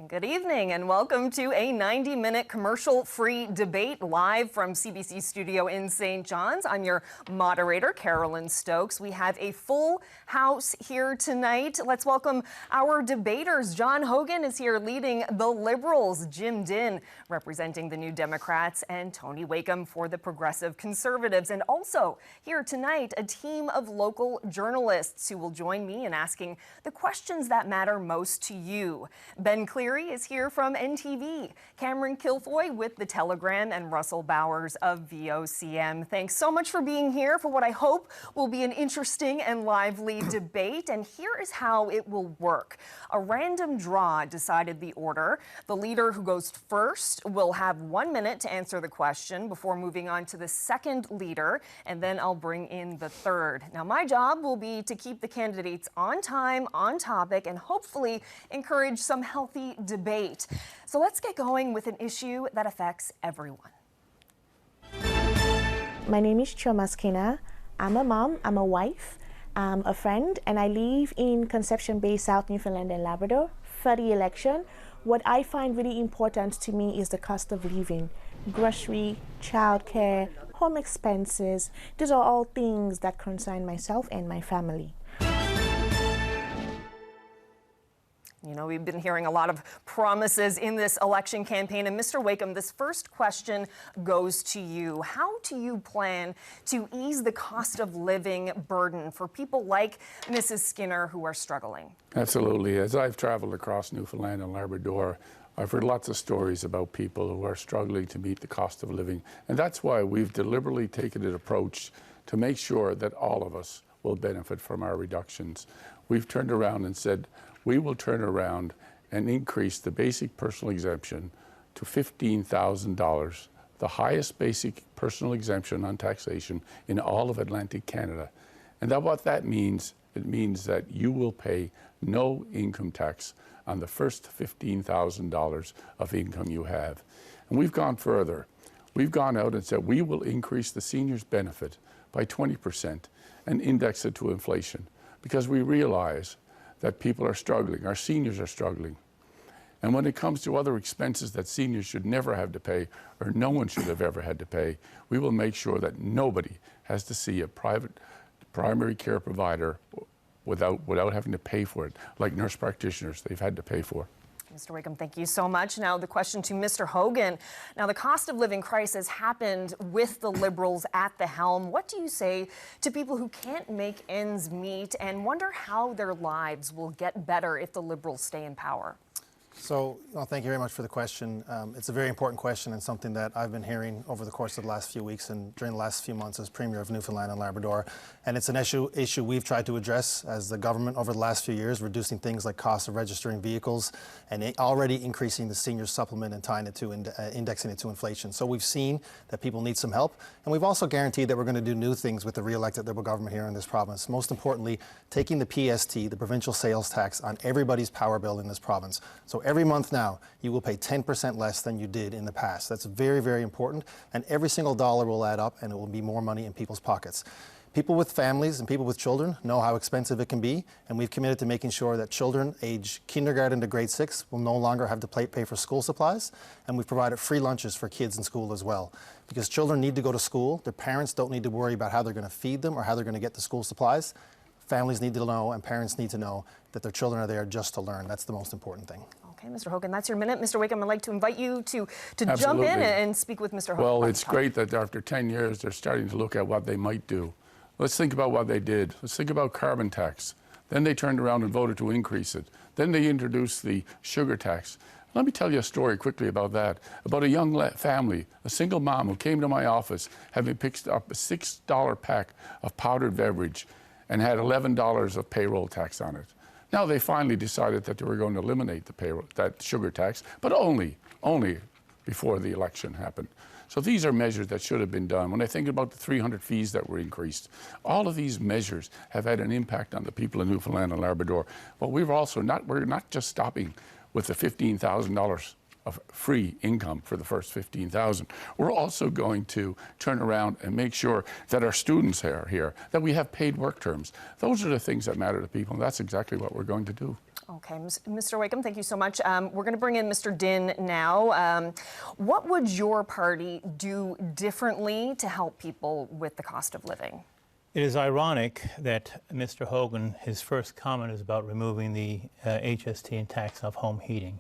Good evening and welcome to a 90-minute commercial-free debate live from CBC studio in St. John's. I'm your moderator, Carolyn Stokes. We have a full house here tonight. Let's welcome our debaters. John Hogan is here leading the Liberals, Jim Dinn representing the New Democrats, and Tony Wakeham for the Progressive Conservatives. And also here tonight, a team of local journalists who will join me in asking the questions that matter most to you. Ben Cleary is here from NTV, Cameron Kilfoy with The Telegram, and Russell Bowers of VOCM. Thanks so much for being here for what I hope will be an interesting and lively debate. And here is how it will work. A random draw decided the order. The leader who goes first will have 1 minute to answer the question before moving on to the second leader, and then I'll bring in the third. Now, my job will be to keep the candidates on time, on topic, and hopefully encourage some healthy debate. So let's get going with an issue that affects everyone. My name is Chioma Skinner. I'm a mom, I'm a wife, I'm a friend, and I live in Conception Bay, South Newfoundland and Labrador. For the election, what I find really important to me is the cost of living. Grocery, childcare, home expenses, these are all things that concern myself and my family. You know, we've been hearing a lot of promises in this election campaign. And Mr. Wakeham, this first question goes to you. How do you plan to ease the cost of living burden for people like Mrs. Skinner who are struggling? Absolutely. As I've traveled across Newfoundland and Labrador, I've heard lots of stories about people who are struggling to meet the cost of living. And that's why we've deliberately taken an approach to make sure that all of us will benefit from our reductions. We've turned around and said, we will turn around and increase the basic personal exemption to $15,000, the highest basic personal exemption on taxation in all of Atlantic Canada. And what that means, it means that you will pay no income tax on the first $15,000 of income you have. And we've gone further. We've gone out and said we will increase the seniors benefit by 20% and index it to inflation, because we realize that people are struggling, our seniors are struggling. And when it comes to other expenses that seniors should never have to pay, or no one should have ever had to pay, we will make sure that nobody has to see a private primary care provider without having to pay for it, like nurse practitioners they've had to pay for. Mr. Wakeham, thank you so much. Now the question to Mr. Hogan. Now the cost of living crisis happened with the Liberals at the helm. What do you say to people who can't make ends meet and wonder how their lives will get better if the Liberals stay in power? So, thank you very much for the question. It's a very important question and something that I've been hearing over the course of the last few weeks and during the last few months as Premier of Newfoundland and Labrador. And it's an issue we've tried to address as the government over the last few years, reducing things like costs of registering vehicles and already increasing the senior supplement and tying it to indexing it to inflation. So we've seen that people need some help. And we've also guaranteed that we're going to do new things with the re-elected Liberal government here in this province. Most importantly, taking the PST, the provincial sales tax, on everybody's power bill in this province. So every month now, you will pay 10% less than you did in the past. That's very, very important. And every single dollar will add up and it will be more money in people's pockets. People with families and people with children know how expensive it can be, and we've committed to making sure that children age kindergarten to grade 6 will no longer have to pay for school supplies, and we've provided free lunches for kids in school as well. Because children need to go to school, their parents don't need to worry about how they're going to feed them or how they're going to get the school supplies. Families need to know and parents need to know that their children are there just to learn. That's the most important thing. Okay, Mr. Hogan, that's your minute. Mr. Wakeham, I'd like to invite you to jump in and speak with Mr. Hogan. Well, it's great that after 10 years, they're starting to look at what they might do. Let's think about what they did. Let's think about carbon tax. Then they turned around and voted to increase it. Then they introduced the sugar tax. Let me tell you a story quickly about that, about a young family, a single mom who came to my office having picked up a $6 pack of powdered beverage and had $11 of payroll tax on it. Now they finally decided that they were going to eliminate that sugar tax, but only before the election happened. So these are measures that should have been done. When I think about the 300 fees that were increased, all of these measures have had an impact on the people in Newfoundland and Labrador. But we're not just stopping with the $15,000 of free income for the first 15,000. We're also going to turn around and make sure that our students are here, that we have paid work terms. Those are the things that matter to people, and that's exactly what we're going to do. Okay, Mr. Wakeham, thank you so much. We're going to bring in Mr. Dinn now. What would your party do differently to help people with the cost of living? It is ironic that Mr. Hogan, his first comment is about removing the HST and tax off home heating.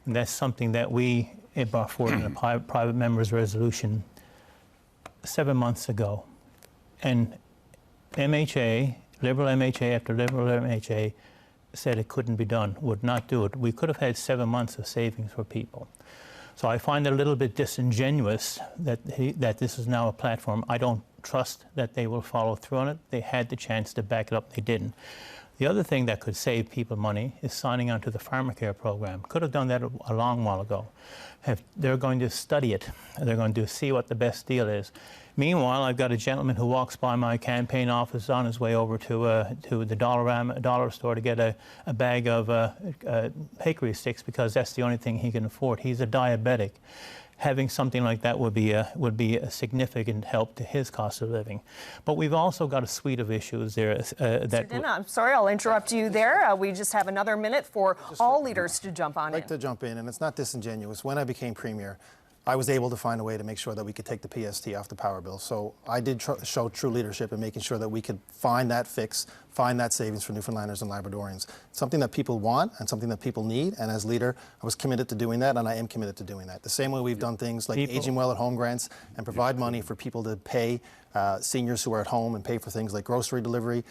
And that's something that we brought forward in a private member's resolution 7 months ago. And MHA, Liberal MHA after Liberal MHA, said it couldn't be done, would not do it. We could have had 7 months of savings for people. So I find it a little bit disingenuous that this is now a platform. I don't trust that they will follow through on it. They had the chance to back it up, they didn't. The other thing that could save people money is signing on to the pharmacare program. Could have done that a long while ago. They're going to study it. They're going to see what the best deal is. Meanwhile, I've got a gentleman who walks by my campaign office on his way over to the dollar store to get a bag of hickory sticks because that's the only thing he can afford. He's a diabetic. Having something like that would be a significant help to his cost of living. But we've also got a suite of issues there. Mr. Dinn, I'm sorry, I'll interrupt you there. We just have another minute for all leaders to jump on in. I'd like to jump in, and it's not disingenuous. When I became Premier, I was able to find a way to make sure that we could take the PST off the power bill. So I did show true leadership in making sure that we could find that fix, find that savings for Newfoundlanders and Labradorians. Something that people want and something that people need. And as leader, I was committed to doing that, and I am committed to doing that. The same way we've done things like Aging Well at Home grants and provide money for people to pay seniors who are at home and pay for things like grocery delivery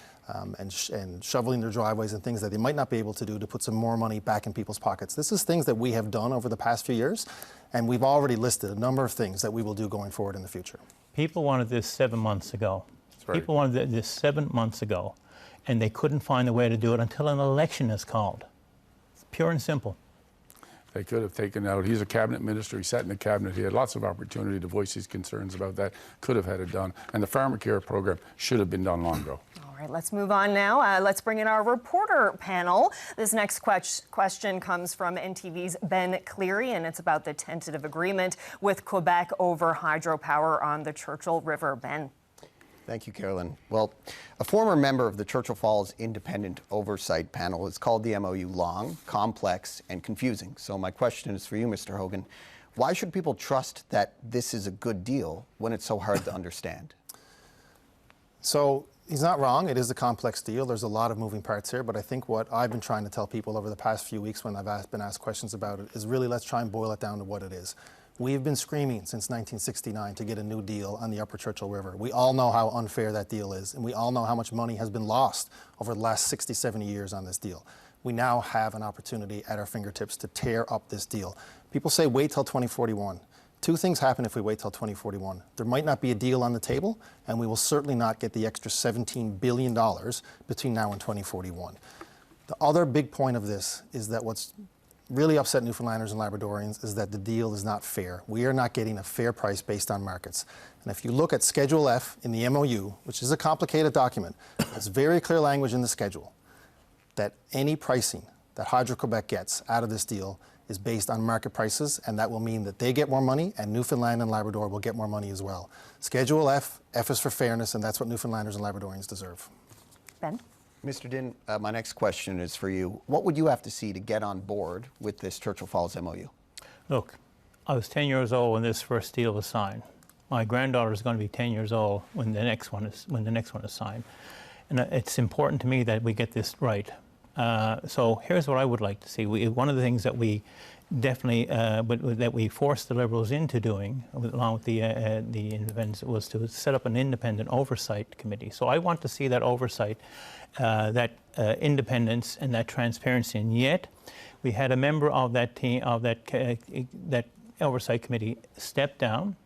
and shoveling their driveways and things that they might not be able to do to put some more money back in people's pockets. This is things that we have done over the past few years, and we've already listed a number of things that we will do going forward in the future. People wanted this 7 months ago. Right. People wanted this 7 months ago, and they couldn't find a way to do it until an election is called. It's pure and simple. They could have taken out, he's a cabinet minister, he sat in the cabinet, he had lots of opportunity to voice his concerns about that, could have had it done. And the pharmacare program should have been done long ago. All right, let's move on now. Let's bring in our reporter panel. This next question comes from NTV's Ben Cleary, and it's about the tentative agreement with Quebec over hydropower on the Churchill River. Ben. Thank you, Carolyn. Well, a former member of the Churchill Falls Independent Oversight Panel has called the MOU long, complex, and confusing. So my question is for you, Mr. Hogan. Why should people trust that this is a good deal when it's so hard to understand? So he's not wrong. It is a complex deal. There's a lot of moving parts here, but I think what I've been trying to tell people over the past few weeks when I've been asked questions about it is really let's try and boil it down to what it is. We've been screaming since 1969 to get a new deal on the Upper Churchill River. We all know how unfair that deal is, and we all know how much money has been lost over the last 60, 70 years on this deal. We now have an opportunity at our fingertips to tear up this deal. People say wait till 2041. Two things happen if we wait till 2041. There might not be a deal on the table, and we will certainly not get the extra $17 billion between now and 2041. The other big point of this is that what's really upset Newfoundlanders and Labradorians is that the deal is not fair. We are not getting a fair price based on markets. And if you look at Schedule F in the MOU, which is a complicated document, it's very clear language in the schedule that any pricing that Hydro-Quebec gets out of this deal is based on market prices, and that will mean that they get more money and Newfoundland and Labrador will get more money as well. Schedule F, F is for fairness, and that's what Newfoundlanders and Labradorians deserve. Ben? Mr. Dinn, my next question is for you. What would you have to see to get on board with this Churchill Falls MOU? Look, I was 10 years old when this first deal was signed. My granddaughter is going to be 10 years old when the next one is signed. And it's important to me that we get this right. So here's what I would like to see. One of the things that we definitely that we forced the Liberals into doing, along with the independents, was to set up an independent oversight committee. So I want to see that oversight, that independence and that transparency. And yet, we had a member of that team, of that oversight committee, step down.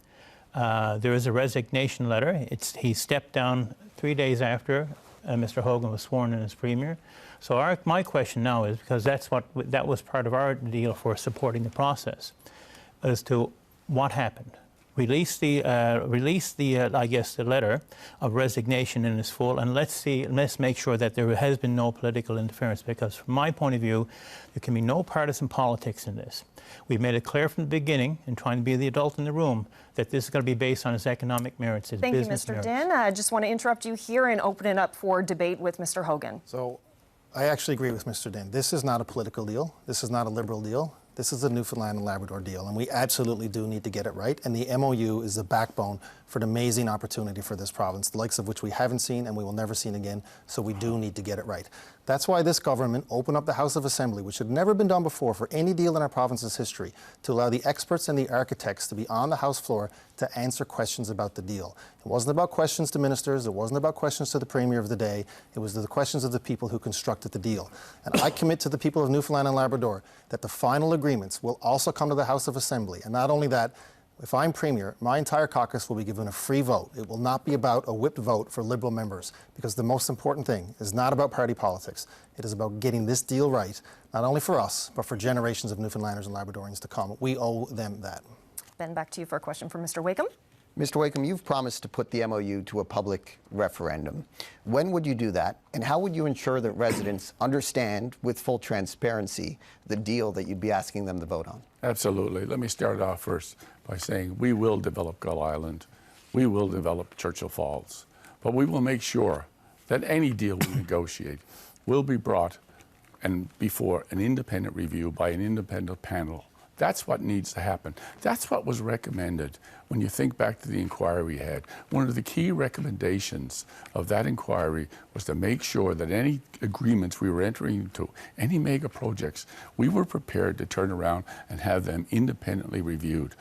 There is a resignation letter. He stepped down 3 days after Mr. Hogan was sworn in as Premier. So my question now is, because that was part of our deal for supporting the process, as to what happened. Release the I guess the letter of resignation in its full, and let's make sure that there has been no political interference, because from my point of view, there can be no partisan politics in this. We've made it clear from the beginning, and trying to be the adult in the room, that this is going to be based on its economic merits, its business merits. Thank you, Mr. Dinn. I just want to interrupt you here and open it up for debate with Mr. Hogan. So I actually agree with Mr. Dinn. This is not a political deal. This is not a Liberal deal. This is a Newfoundland and Labrador deal, and we absolutely do need to get it right. And the MOU is the backbone for an amazing opportunity for this province, the likes of which we haven't seen and we will never see again, so we do need to get it right. That's why this government opened up the House of Assembly, which had never been done before for any deal in our province's history, to allow the experts and the architects to be on the House floor to answer questions about the deal. It wasn't about questions to ministers, it wasn't about questions to the Premier of the day, it was the questions of the people who constructed the deal. And I commit to the people of Newfoundland and Labrador that the final agreements will also come to the House of Assembly. And not only that, if I'm Premier, my entire caucus will be given a free vote. It will not be about a whipped vote for Liberal members, because the most important thing is not about party politics. It is about getting this deal right, not only for us, but for generations of Newfoundlanders and Labradorians to come. We owe them that. Ben, back to you for a question from Mr. Wakeham. Mr. Wakeham, you've promised to put the MOU to a public referendum. When would you do that, and how would you ensure that residents understand with full transparency the deal that you'd be asking them to vote on? Absolutely. Let me start off first by saying we will develop Gull Island, we will develop Churchill Falls, but we will make sure that any deal we negotiate will be brought and before an independent review by an independent panel. That's what needs to happen. That's what was recommended when you think back to the inquiry we had. One of the key recommendations of that inquiry was to make sure that any agreements we were entering into, any mega projects, we were prepared to turn around and have them independently reviewed.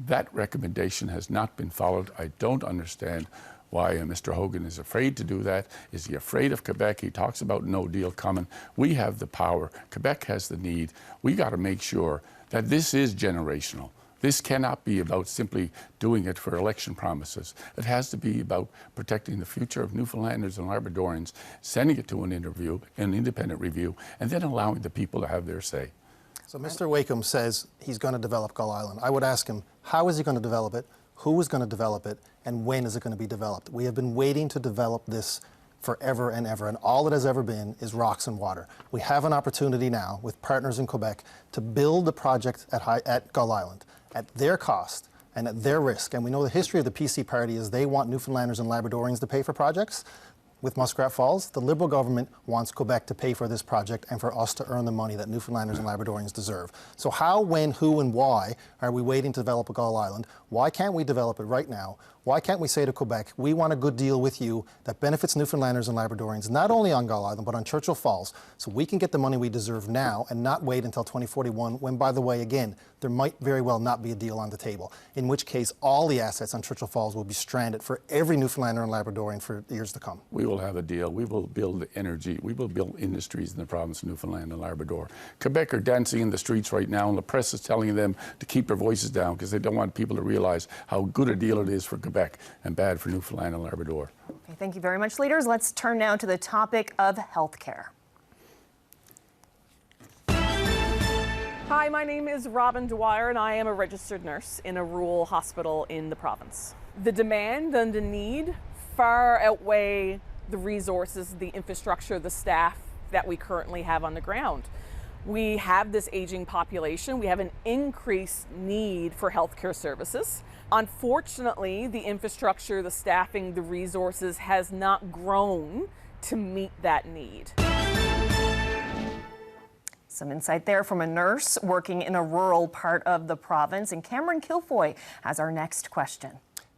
That recommendation has not been followed. I don't understand why Mr. Hogan is afraid to do that. Is he afraid of Quebec? He talks about no deal coming. We have the power. Quebec has the need. We got to make sure that this is generational. This cannot be about simply doing it for election promises. It has to be about protecting the future of Newfoundlanders and Labradorians, sending it to an independent review, and then allowing the people to have their say. So Mr. Wakeham says he's going to develop Gull Island. I would ask him, how is he going to develop it? Who is going to develop it? And when is it going to be developed? We have been waiting to develop this forever and ever, and all it has ever been is rocks and water. We have an opportunity now with partners in Quebec to build the project at Gull Island at their cost and at their risk. And we know the history of the PC party is they want Newfoundlanders and Labradorians to pay for projects. With Muskrat Falls, the Liberal government wants Quebec to pay for this project and for us to earn the money that Newfoundlanders and Labradorians deserve. So how, when, who, and why are we waiting to develop a Gull Island? Why can't we develop it right now? Why can't we say to Quebec, we want a good deal with you that benefits Newfoundlanders and Labradorians, not only on Gull Island, but on Churchill Falls, so we can get the money we deserve now and not wait until 2041, when, by the way, again, there might very well not be a deal on the table, in which case all the assets on Churchill Falls will be stranded for every Newfoundlander and Labradorian for years to come. We will have a deal. We will build energy. We will build industries in the province of Newfoundland and Labrador. Quebec are dancing in the streets right now, and the press is telling them to keep their voices down because they don't want people to realize how good a deal it is for Quebec and bad for Newfoundland and Labrador. Okay, thank you very much, leaders. Let's turn now to the topic of health care. Hi, my name is Robin Dwyer, and I am a registered nurse in a rural hospital in the province. The demand and the need far outweigh the resources, the infrastructure, the staff that we currently have on the ground. We have this aging population. We have an increased need for healthcare services. Unfortunately, the infrastructure, the staffing, the resources has not grown to meet that need. Some insight there from a nurse working in a rural part of the province. And Cameron Kilfoy has our next question.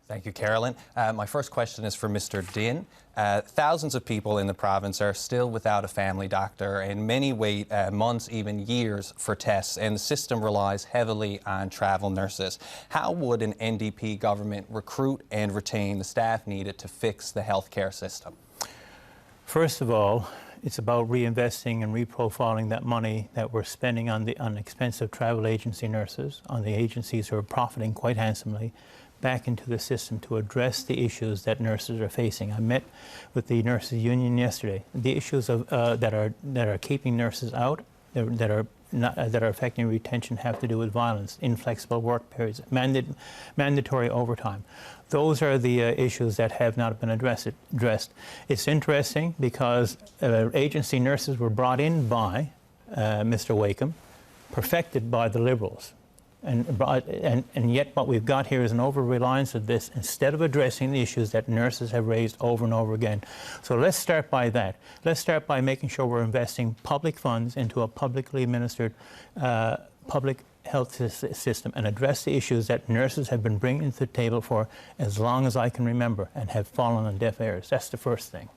Thank you, Carolyn. My first question is for Mr. Dinn. Thousands of people in the province are still without a family doctor, and many wait months, even years, for tests, and the system relies heavily on travel nurses. How would an NDP government recruit and retain the staff needed to fix the healthcare system? First of all, it's about reinvesting and reprofiling that money that we're spending on expensive travel agency nurses, on the agencies who are profiting quite handsomely, back into the system to address the issues that nurses are facing. I met with the nurses union yesterday. The issues of, that are keeping nurses out, that are affecting retention, have to do with violence, inflexible work periods, mandatory overtime. Those are the issues that have not been addressed. It's interesting because agency nurses were brought in by Mr. Wakeham, perfected by the Liberals. And yet what we've got here is an over-reliance of this instead of addressing the issues that nurses have raised over and over again. So let's start by that. Let's start by making sure we're investing public funds into a publicly administered public health system and address the issues that nurses have been bringing to the table for as long as I can remember and have fallen on deaf ears. That's the first thing.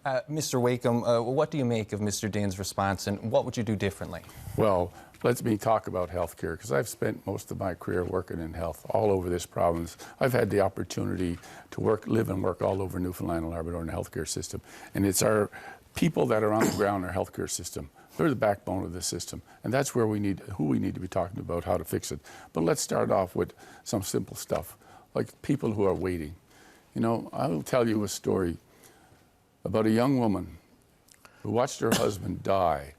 Mr. Wakeham, what do you make of Mr. Dinn's response, and what would you do differently? Well, let me talk about healthcare, because I've spent most of my career working in health all over this province. I've had the opportunity to live and work all over Newfoundland and Labrador in the healthcare system. And it's our people that are on the ground in our healthcare system. They're the backbone of the system. And that's where we need to be talking about how to fix it. But let's start off with some simple stuff, like people who are waiting. You know, I will tell you a story about a young woman who watched her husband die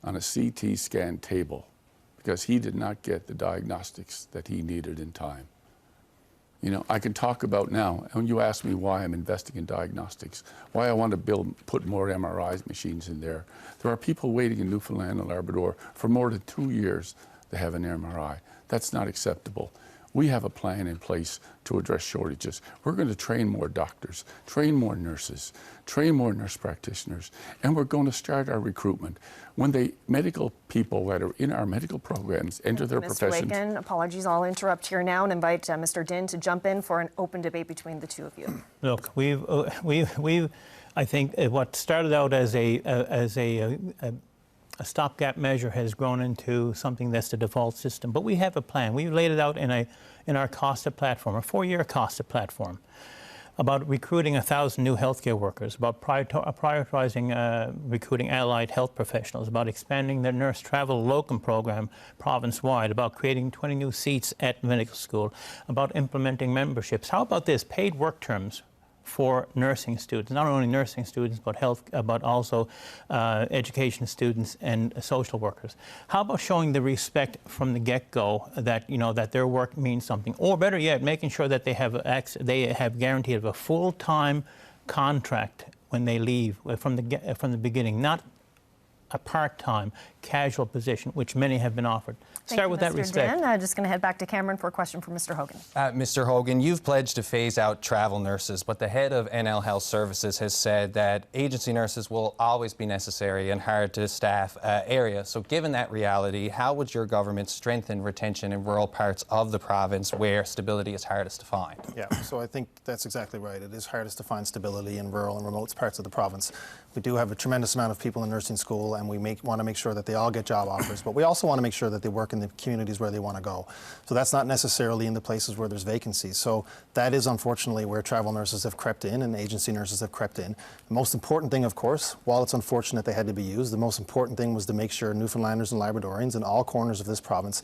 on a CT scan table because he did not get the diagnostics that he needed in time. You know, I can talk about now, and when you ask me why I'm investing in diagnostics, why I want to put more MRI machines in there, there are people waiting in Newfoundland and Labrador for more than 2 years to have an MRI. That's not acceptable. We have a plan in place to address shortages. We're going to train more doctors, train more nurses, train more nurse practitioners, and we're going to start our recruitment. When the medical people that are in our medical programs enter their professions... Mr. Wakin, apologies, I'll interrupt here now and invite Mr. Dinn to jump in for an open debate between the two of you. Look, I think what started out as a stopgap measure has grown into something that's the default system. But we have a plan. We laid it out in our COSTA platform, a 4-year COSTA platform, about recruiting 1,000 new healthcare workers, about prioritizing recruiting allied health professionals, about expanding the nurse travel locum program province-wide, about creating 20 new seats at medical school, about implementing memberships. How about this? Paid work terms for nursing students, not only nursing students, but also education students and social workers. How about showing the respect from the get-go that that their work means something, or better yet, making sure that they have guaranteed of a full-time contract when they leave from the beginning, not a part-time, casual position, which many have been offered. Start with that respect. Dinn. Just going to head back to Cameron for a question from Mr. Hogan. Mr. Hogan, you've pledged to phase out travel nurses, but the head of NL Health Services has said that agency nurses will always be necessary and hard to staff area. So given that reality, how would your government strengthen retention in rural parts of the province where stability is hardest to find? Yeah, so I think that's exactly right. It is hardest to find stability in rural and remote parts of the province. We do have a tremendous amount of people in nursing school, and we want to make sure that they all get job offers, but we also want to make sure that they work in the communities where they want to go. So that's not necessarily in the places where there's vacancies. So that is unfortunately where travel nurses have crept in and agency nurses have crept in. The most important thing, of course, while it's unfortunate they had to be used, the most important thing was to make sure Newfoundlanders and Labradorians in all corners of this province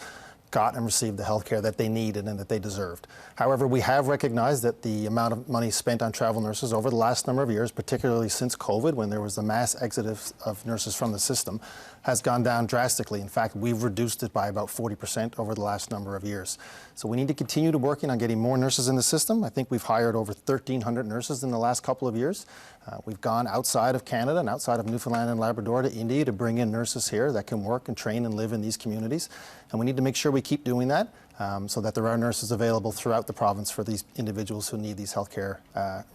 got and received the health care that they needed and that they deserved. However, we have recognized that the amount of money spent on travel nurses over the last number of years, particularly since COVID, when there was the mass exodus of nurses from the system, has gone down drastically. In fact, we've reduced it by about 40% over the last number of years. So we need to continue to working on getting more nurses in the system. I think we've hired over 1,300 nurses in the last couple of years. We've gone outside of Canada and outside of Newfoundland and Labrador to India to bring in nurses here that can work and train and live in these communities. And we need to make sure we keep doing that so that there are nurses available throughout the province for these individuals who need these healthcare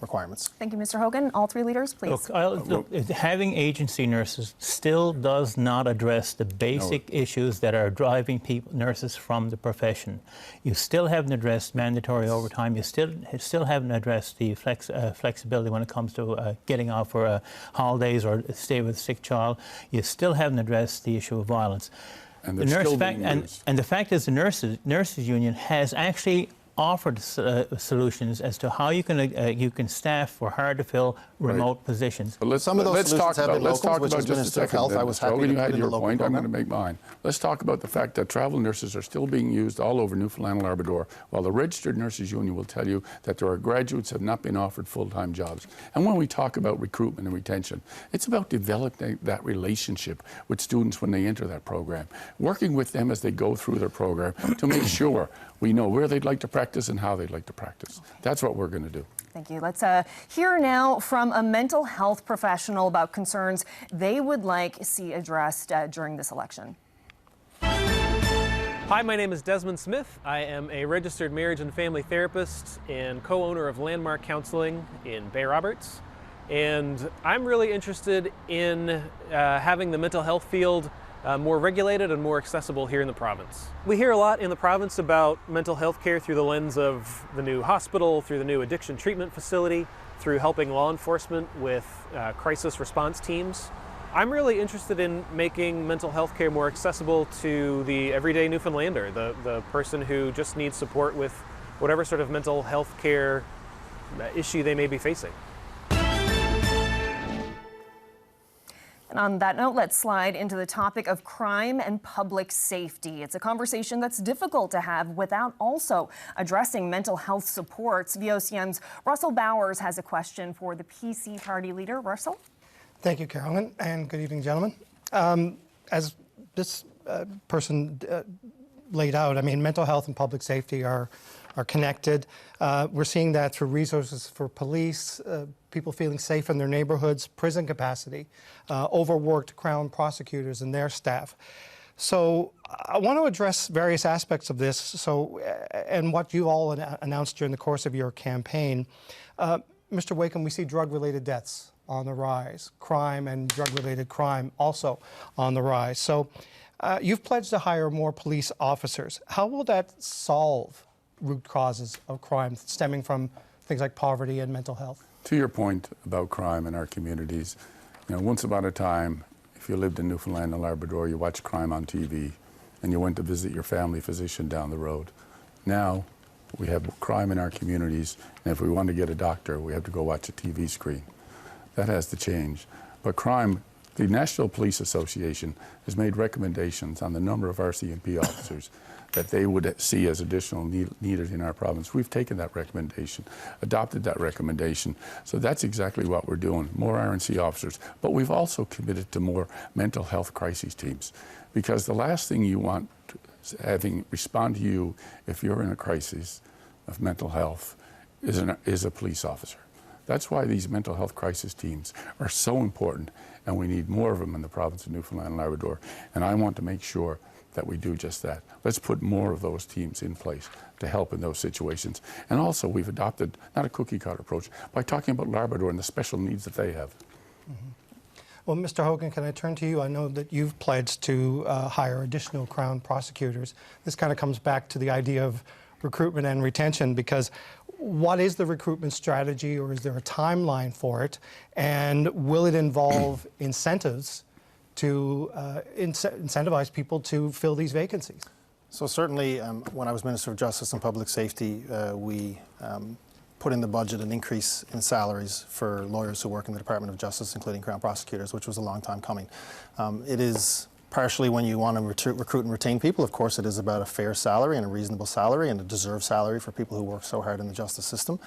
requirements. Thank you, Mr. Hogan. All three leaders, please. Look, having agency nurses still does not address the basic issues that are driving nurses from the profession. You still haven't addressed mandatory overtime. You still haven't addressed the flexibility when it comes to getting off for holidays or stay with a sick child. You still haven't addressed the issue of violence. And the fact is the nurses union has actually offered solutions as to how you can staff for hard to fill remote positions. But let's talk about just a second. I was happy you had your point. I'm going to make mine. Let's talk about the fact that travel nurses are still being used all over Newfoundland and Labrador, while the registered nurses union will tell you that there are graduates who have not been offered full-time jobs. And when we talk about recruitment and retention, it's about developing that relationship with students when they enter that program, working with them as they go through their program to make sure we know where they'd like to practice and how they'd like to practice. That's what we're going to do. Thank you. Let's hear now from a mental health professional about concerns they would like to see addressed during this election. Hi, Hi, my name is Desmond Smith. I am a registered marriage and family therapist and co-owner of Landmark Counseling in Bay Roberts. And I'm really interested in having the mental health field more regulated and more accessible here in the province. We hear a lot in the province about mental health care through the lens of the new hospital, through the new addiction treatment facility, through helping law enforcement with crisis response teams. I'm really interested in making mental health care more accessible to the everyday Newfoundlander, the person who just needs support with whatever sort of mental health care issue they may be facing. And on that note, let's slide into the topic of crime and public safety. It's a conversation that's difficult to have without also addressing mental health supports. VOCM's Russell Bowers has a question for the PC party leader. Russell? Thank you, Carolyn, and good evening, gentlemen. As this person laid out, I mean, mental health and public safety are connected. We're seeing that through resources for police, people feeling safe in their neighborhoods, prison capacity, overworked Crown prosecutors and their staff. So I want to address various aspects of this. So, and what you all announced during the course of your campaign. Mr. Wakeham, we see drug-related deaths on the rise, crime and drug-related crime also on the rise. So you've pledged to hire more police officers. How will that solve root causes of crime stemming from things like poverty and mental health? To your point about crime in our communities, you know, once upon a time, if you lived in Newfoundland and Labrador, you watched crime on TV and you went to visit your family physician down the road. Now, we have crime in our communities, and if we want to get a doctor, we have to go watch a TV screen. That has to change. But crime, the National Police Association has made recommendations on the number of RCMP officers that they would see as additional needed in our province. We've taken that recommendation, adopted that recommendation. So that's exactly what we're doing, more RNC officers. But we've also committed to more mental health crisis teams, because the last thing you want having respond to you if you're in a crisis of mental health is a police officer. That's why these mental health crisis teams are so important, and we need more of them in the province of Newfoundland and Labrador. And I want to make sure that we do just that. Let's put more of those teams in place to help in those situations. And also, we've adopted not a cookie-cutter approach by talking about Labrador and the special needs that they have. Mm-hmm. Well, Mr. Hogan, can I turn to you? I know that you've pledged to hire additional Crown prosecutors. This kind of comes back to the idea of recruitment and retention, because what is the recruitment strategy, or is there a timeline for it? And will it involve incentives to incentivize people to fill these vacancies? So certainly, when I was Minister of Justice and Public Safety, we put in the budget an increase in salaries for lawyers who work in the Department of Justice, including Crown prosecutors, which was a long time coming. It is partially, when you want to recruit and retain people, of course, it is about a fair salary and a reasonable salary and a deserved salary for people who work so hard in the justice system.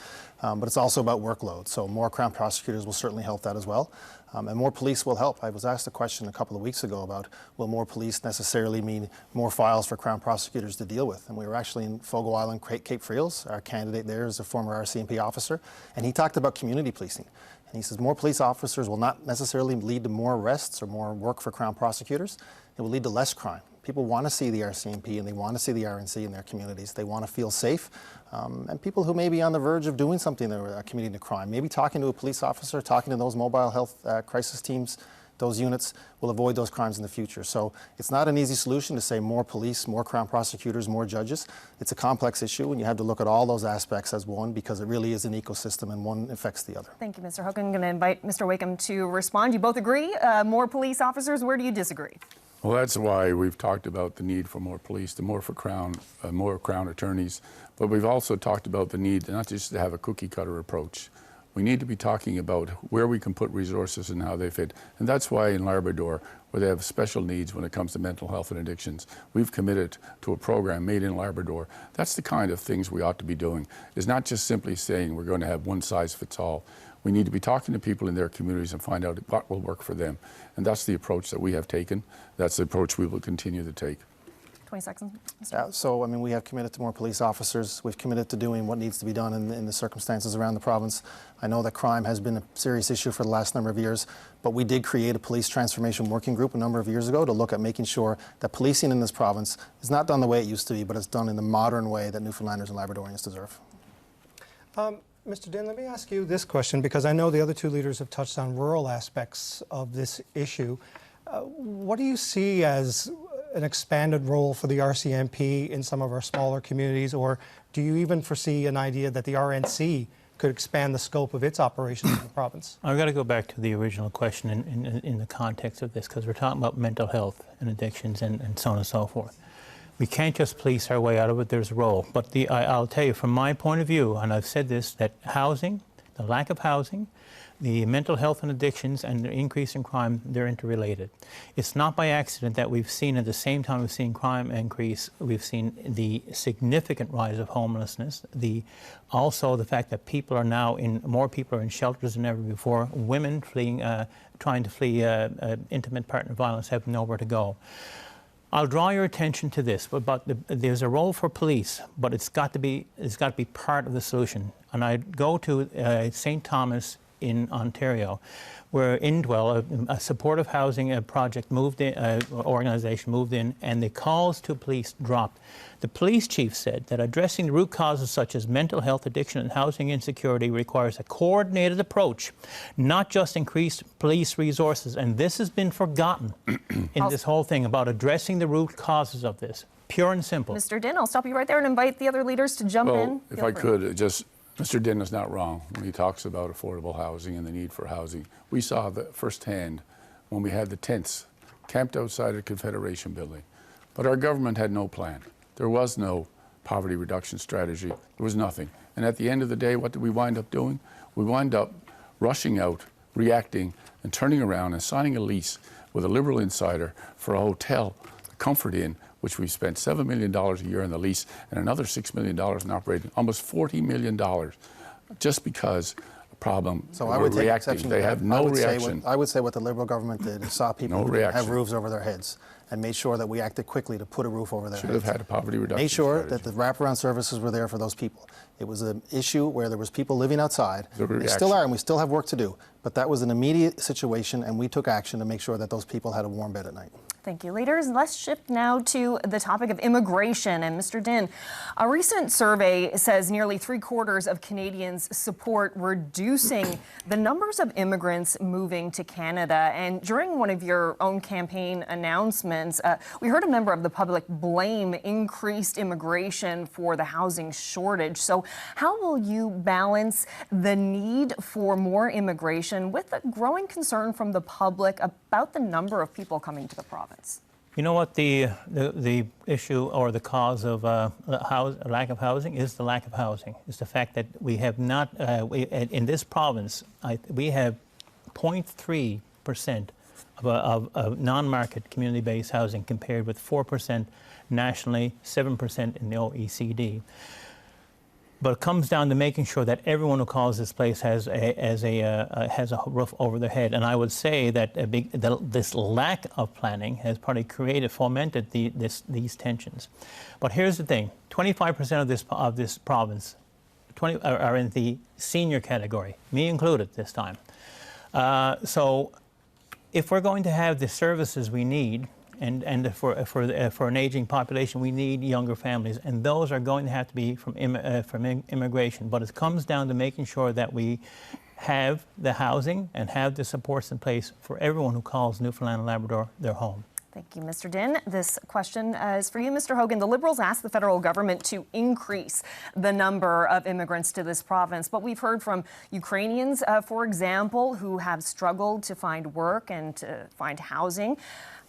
But it's also about workload. So more Crown prosecutors will certainly help that as well. And more police will help. I was asked a question a couple of weeks ago about, will more police necessarily mean more files for Crown prosecutors to deal with? And we were actually in Fogo Island, Cape Friels. Our candidate there is a former RCMP officer, and he talked about community policing. And he says more police officers will not necessarily lead to more arrests or more work for Crown prosecutors. It will lead to less crime. People want to see the RCMP and they want to see the RNC in their communities. They want to feel safe. And people who may be on the verge of doing something that are committing a crime, maybe talking to a police officer, talking to those mobile health crisis teams, those units, will avoid those crimes in the future. So it's not an easy solution to say more police, more Crown prosecutors, more judges. It's a complex issue, and you have to look at all those aspects as one, because it really is an ecosystem and one affects the other. Thank you, Mr. Hogan. I'm going to invite Mr. Wakeham to respond. You both agree? More police officers? Where do you disagree? Well, that's why we've talked about the need for more police, more Crown attorneys, but we've also talked about the need not just to have a cookie-cutter approach. We need to be talking about where we can put resources and how they fit. And that's why in Labrador, where they have special needs when it comes to mental health and addictions, we've committed to a program made in Labrador. That's the kind of things we ought to be doing. It's not just simply saying we're going to have one size fits all. We need to be talking to people in their communities and find out what will work for them. And that's the approach that we have taken. That's the approach we will continue to take. 20 seconds. So, I mean, we have committed to more police officers. We've committed to doing what needs to be done in the circumstances around the province. I know that crime has been a serious issue for the last number of years, but we did create a police transformation working group a number of years ago to look at making sure that policing in this province is not done the way it used to be, but it's done in the modern way that Newfoundlanders and Labradorians deserve. Mr. Dinn, let me ask you this question, because I know the other two leaders have touched on rural aspects of this issue. What do you see as an expanded role for the RCMP in some of our smaller communities, or do you even foresee an idea that the RNC could expand the scope of its operations in the province? I've got to go back to the original question in the context of this, because we're talking about mental health and addictions and so on and so forth. We can't just police our way out of it. There's a role. But I'll tell you, from my point of view, and I've said this, that housing, the lack of housing, the mental health and addictions, and the increase in crime, they're interrelated. It's not by accident that we've seen, at the same time we've seen crime increase, we've seen the significant rise of homelessness, also the fact that more people are in shelters than ever before, women trying to flee intimate partner violence have nowhere to go. I'll draw your attention to this, but there's a role for police, but it's got to be part of the solution. And I go to St. Thomas in Ontario, where Indwell, a supportive housing project organization moved in, and the calls to police dropped. The police chief said that addressing the root causes such as mental health, addiction, and housing insecurity requires a coordinated approach, not just increased police resources. And this has been forgotten in this whole thing about addressing the root causes of this. Pure and simple. Mr. Dinn, I'll stop you right there and invite the other leaders to jump in. If I could, Mr. Dinn is not wrong when he talks about affordable housing and the need for housing. We saw that firsthand when we had the tents camped outside a Confederation building. But our government had no plan. There was no poverty reduction strategy. There was nothing. And at the end of the day, what did we wind up doing? We wind up rushing out, reacting, and turning around and signing a lease with a Liberal insider for a hotel, the Comfort Inn, which we spent $7 million a year in the lease and another $6 million in operating, almost $40 million, just because the problem. So I would take exception to that. They have no reaction. I would say what the Liberal government did is saw people have roofs over their heads and made sure that we acted quickly to put a roof over their heads. Should have had a poverty reduction Made sure strategy. that the wraparound services were there for those people. It was an issue where there was people living outside. They still are, and we still have work to do. But that was an immediate situation, and we took action to make sure that those people had a warm bed at night. Thank you, leaders. Let's shift now to the topic of immigration. And Mr. Dinn, a recent survey says nearly 3/4 of Canadians support reducing the numbers of immigrants moving to Canada. And during one of your own campaign announcements, we heard a member of the public blame increased immigration for the housing shortage. So how will you balance the need for more immigration with a growing concern from the public about the number of people coming to the province? You know what the issue or the cause of lack of housing is? The lack of housing. It's the fact that we have not, in this province, we have 0.3% of non-market community-based housing compared with 4% nationally, 7% in the OECD. But it comes down to making sure that everyone who calls this place has a roof over their head. And I would say that this lack of planning has probably fomented these tensions. But here's the thing: 25% of this province are in the senior category, me included this time. So if we're going to have the services we need, and for an aging population, we need younger families, and those are going to have to be from immigration. But it comes down to making sure that we have the housing and have the supports in place for everyone who calls Newfoundland and Labrador their home. Thank you, Mr. Dinn. This question is for you, Mr. Hogan. The Liberals asked the federal government to increase the number of immigrants to this province, but we've heard from Ukrainians, for example, who have struggled to find work and to find housing.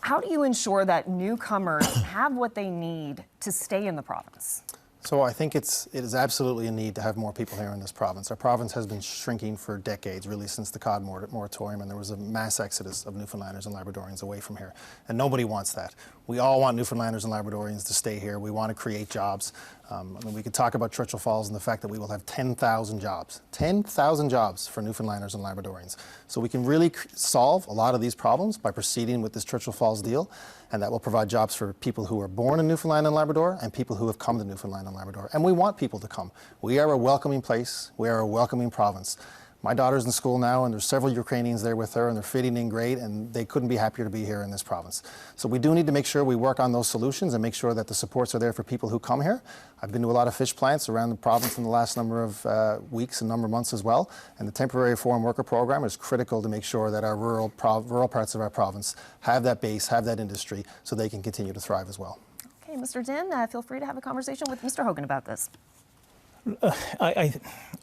How do you ensure that newcomers have what they need to stay in the province? So I think it is absolutely a need to have more people here in this province. Our province has been shrinking for decades, really since the COD moratorium, and there was a mass exodus of Newfoundlanders and Labradorians away from here. And nobody wants that. We all want Newfoundlanders and Labradorians to stay here. We want to create jobs. I mean, we could talk about Churchill Falls and the fact that we will have 10,000 jobs. 10,000 jobs for Newfoundlanders and Labradorians. So we can really solve a lot of these problems by proceeding with this Churchill Falls deal, and that will provide jobs for people who are born in Newfoundland and Labrador and people who have come to Newfoundland and Labrador. And we want people to come. We are a welcoming place. We are a welcoming province. My daughter's in school now, and there's several Ukrainians there with her, and they're fitting in great, and they couldn't be happier to be here in this province. So we do need to make sure we work on those solutions and make sure that the supports are there for people who come here. I've been to a lot of fish plants around the province in the last number of weeks and number of months as well, and the temporary foreign worker program is critical to make sure that our rural parts of our province have that base, have that industry, so they can continue to thrive as well. Okay, Mr. Dinn, feel free to have a conversation with Mr. Hogan about this.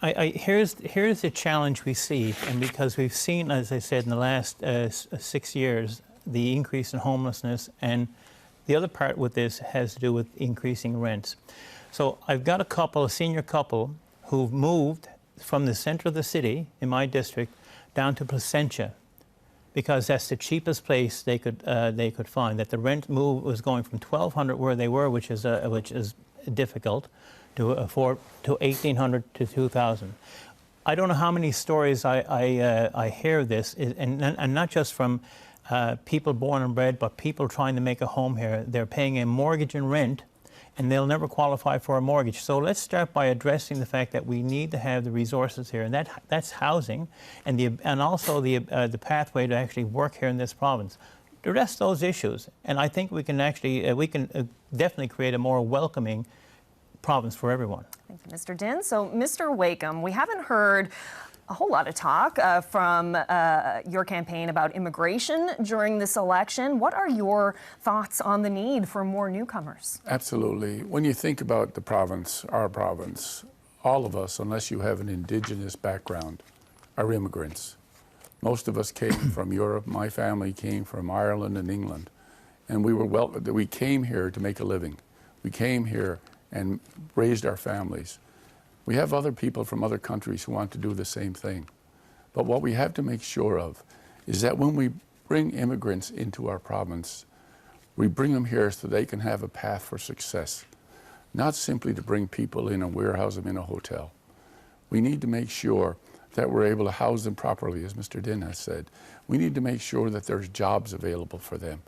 Here's the challenge we see, and because we've seen, as I said, in the last 6 years, the increase in homelessness, and the other part with this has to do with increasing rents. So I've got a senior couple, who've moved from the center of the city in my district down to Placentia, because that's the cheapest place they could find. That the rent move was going from $1,200 where they were, which is difficult, to afford, to $1,800 to $2,000. I don't know how many stories I hear this, and not just from people born and bred, but people trying to make a home here. They're paying a mortgage and rent, and they'll never qualify for a mortgage. So let's start by addressing the fact that we need to have the resources here, and that's housing, and also the pathway to actually work here in this province. Address those issues, and I think we can actually definitely create a more welcoming province for everyone. Thank you, Mr. Dinn. So, Mr. Wakeham, we haven't heard a whole lot of talk from your campaign about immigration during this election. What are your thoughts on the need for more newcomers? Absolutely. When you think about the province, our province, all of us, unless you have an Indigenous background, are immigrants. Most of us came from Europe. My family came from Ireland and England. And we came here to make a living. We came here and raised our families. We have other people from other countries who want to do the same thing. But what we have to make sure of is that when we bring immigrants into our province, we bring them here so they can have a path for success, not simply to bring people in and warehouse them in a hotel. We need to make sure that we're able to house them properly, as Mr. Dinn has said. We need to make sure that there's jobs available for them.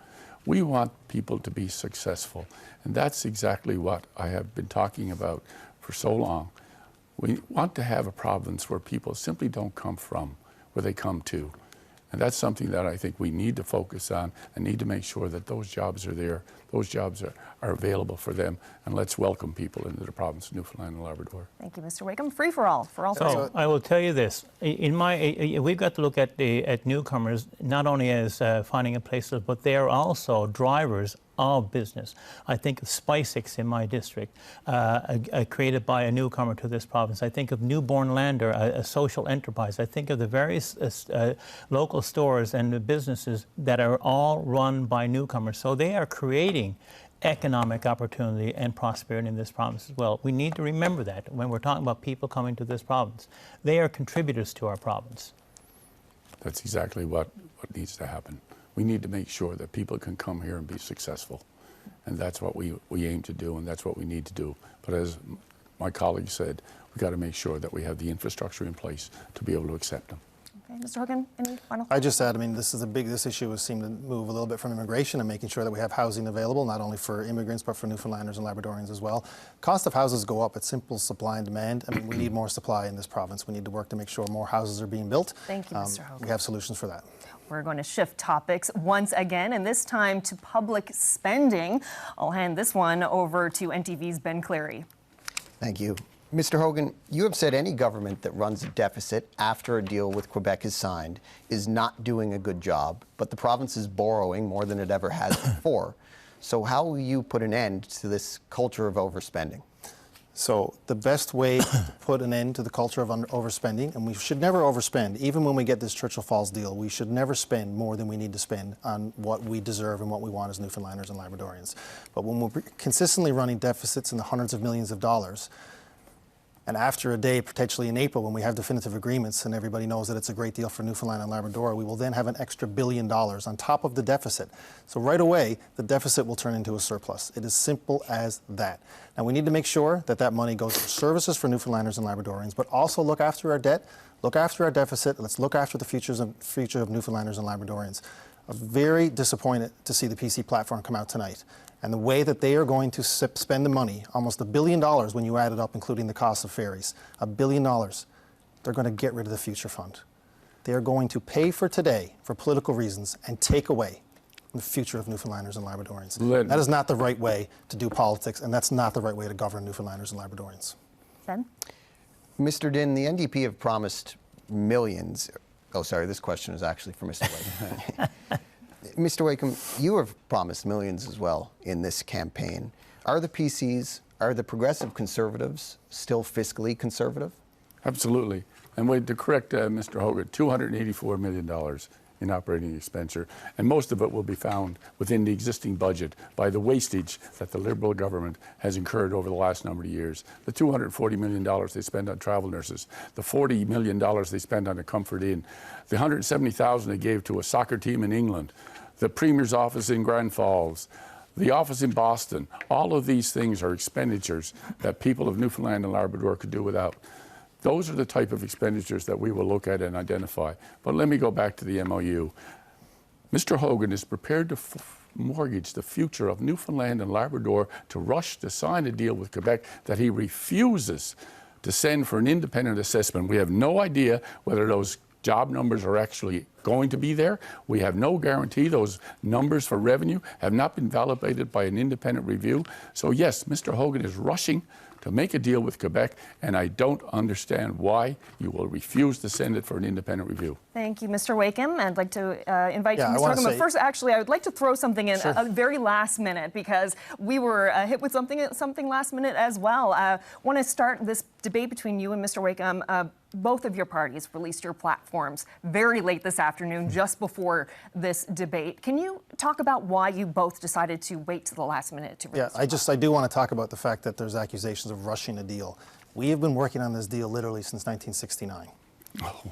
We want people to be successful, and that's exactly what I have been talking about for so long. We want to have a province where people simply don't come from, where they come to. And that's something that I think we need to focus on and need to make sure that those jobs are there, those jobs are available for them, and let's welcome people into the province of Newfoundland and Labrador. Thank you, Mr. Wakeham. Free for all three. So I will tell you this: we've got to look at newcomers not only as finding a place to live, but they are also drivers of business. I think of SpiceX in my district, created by a newcomer to this province. I think of Newborn Lander, a social enterprise. I think of the various local stores and the businesses that are all run by newcomers. So they are creating economic opportunity and prosperity in this province as well. We need to remember that when we're talking about people coming to this province. They are contributors to our province. That's exactly what needs to happen. We need to make sure that people can come here and be successful. And that's what we aim to do, and that's what we need to do. But as my colleague said, we've got to make sure that we have the infrastructure in place to be able to accept them. Okay, Mr. Hogan, any final thoughts? I just add, I mean, this issue has seemed to move a little bit from immigration and making sure that we have housing available, not only for immigrants, but for Newfoundlanders and Labradorians as well. Cost of houses go up. It's simple supply and demand. I mean, we need more supply in this province. We need to work to make sure more houses are being built. Thank you, Mr. Hogan. We have solutions for that. We're going to shift topics once again, and this time to public spending. I'll hand this one over to NTV's Ben Cleary. Thank you. Mr. Hogan, you have said any government that runs a deficit after a deal with Quebec is signed is not doing a good job, but the province is borrowing more than it ever has before. So how will you put an end to this culture of overspending? So the best way to put an end to the culture of overspending, and we should never overspend, even when we get this Churchill Falls deal, we should never spend more than we need to spend on what we deserve and what we want as Newfoundlanders and Labradorians. But when we're consistently running deficits in the hundreds of millions of dollars, And after a day, potentially in April, when we have definitive agreements and everybody knows that it's a great deal for Newfoundland and Labrador, we will then have an extra $1 billion on top of the deficit. So right away, the deficit will turn into a surplus. It is simple as that. Now, we need to make sure that that money goes for services for Newfoundlanders and Labradorians, but also look after our debt, look after our deficit. Let's look after the future of Newfoundlanders and Labradorians. I was very disappointed to see the PC platform come out tonight. And the way that they are going to spend the money, almost $1 billion when you add it up, including the cost of ferries, $1 billion, they're going to get rid of the Future Fund. They are going to pay for today, for political reasons, and take away the future of Newfoundlanders and Labradorians. That is not the right way to do politics, and that's not the right way to govern Newfoundlanders and Labradorians. Ben? Mr. Dinn, the NDP have promised millions. Oh, sorry, this question is actually for Mr. Wakeham. Mr. Wakeham, you have promised millions as well in this campaign. Are the PCs, are the progressive Conservatives still fiscally conservative? Absolutely. And to correct Mr. Hogan, $284 million in operating expenditure, and most of it will be found within the existing budget by the wastage that the Liberal government has incurred over the last number of years. The $240 million they spend on travel nurses, the $40 million they spend on a Comfort Inn, the $170,000 they gave to a soccer team in England, the Premier's office in Grand Falls, the office in Boston. All of these things are expenditures that people of Newfoundland and Labrador could do without. Those are the type of expenditures that we will look at and identify. But let me go back to the MOU. Mr. Hogan is prepared to mortgage the future of Newfoundland and Labrador to rush to sign a deal with Quebec that he refuses to send for an independent assessment. We have no idea whether those job numbers are actually going to be there. We have no guarantee those numbers for revenue have not been validated by an independent review. So yes, Mr. Hogan is rushing to make a deal with Quebec, and I don't understand why you will refuse to send it for an independent review. Thank you, Mr. Wakeham. I'd like to invite you, Mr. I Hogan. But first, actually, I would like to throw something in a very last minute, because we were hit with something last minute as well. I want to start this debate between you and Mr. Wakeham. Both of your parties released your platforms very late this afternoon, just before this debate. Can you talk about why you both decided to wait to the last minute to release? Yeah, I do want to talk about the fact that there's accusations of rushing a deal. We have been working on this deal literally since 1969.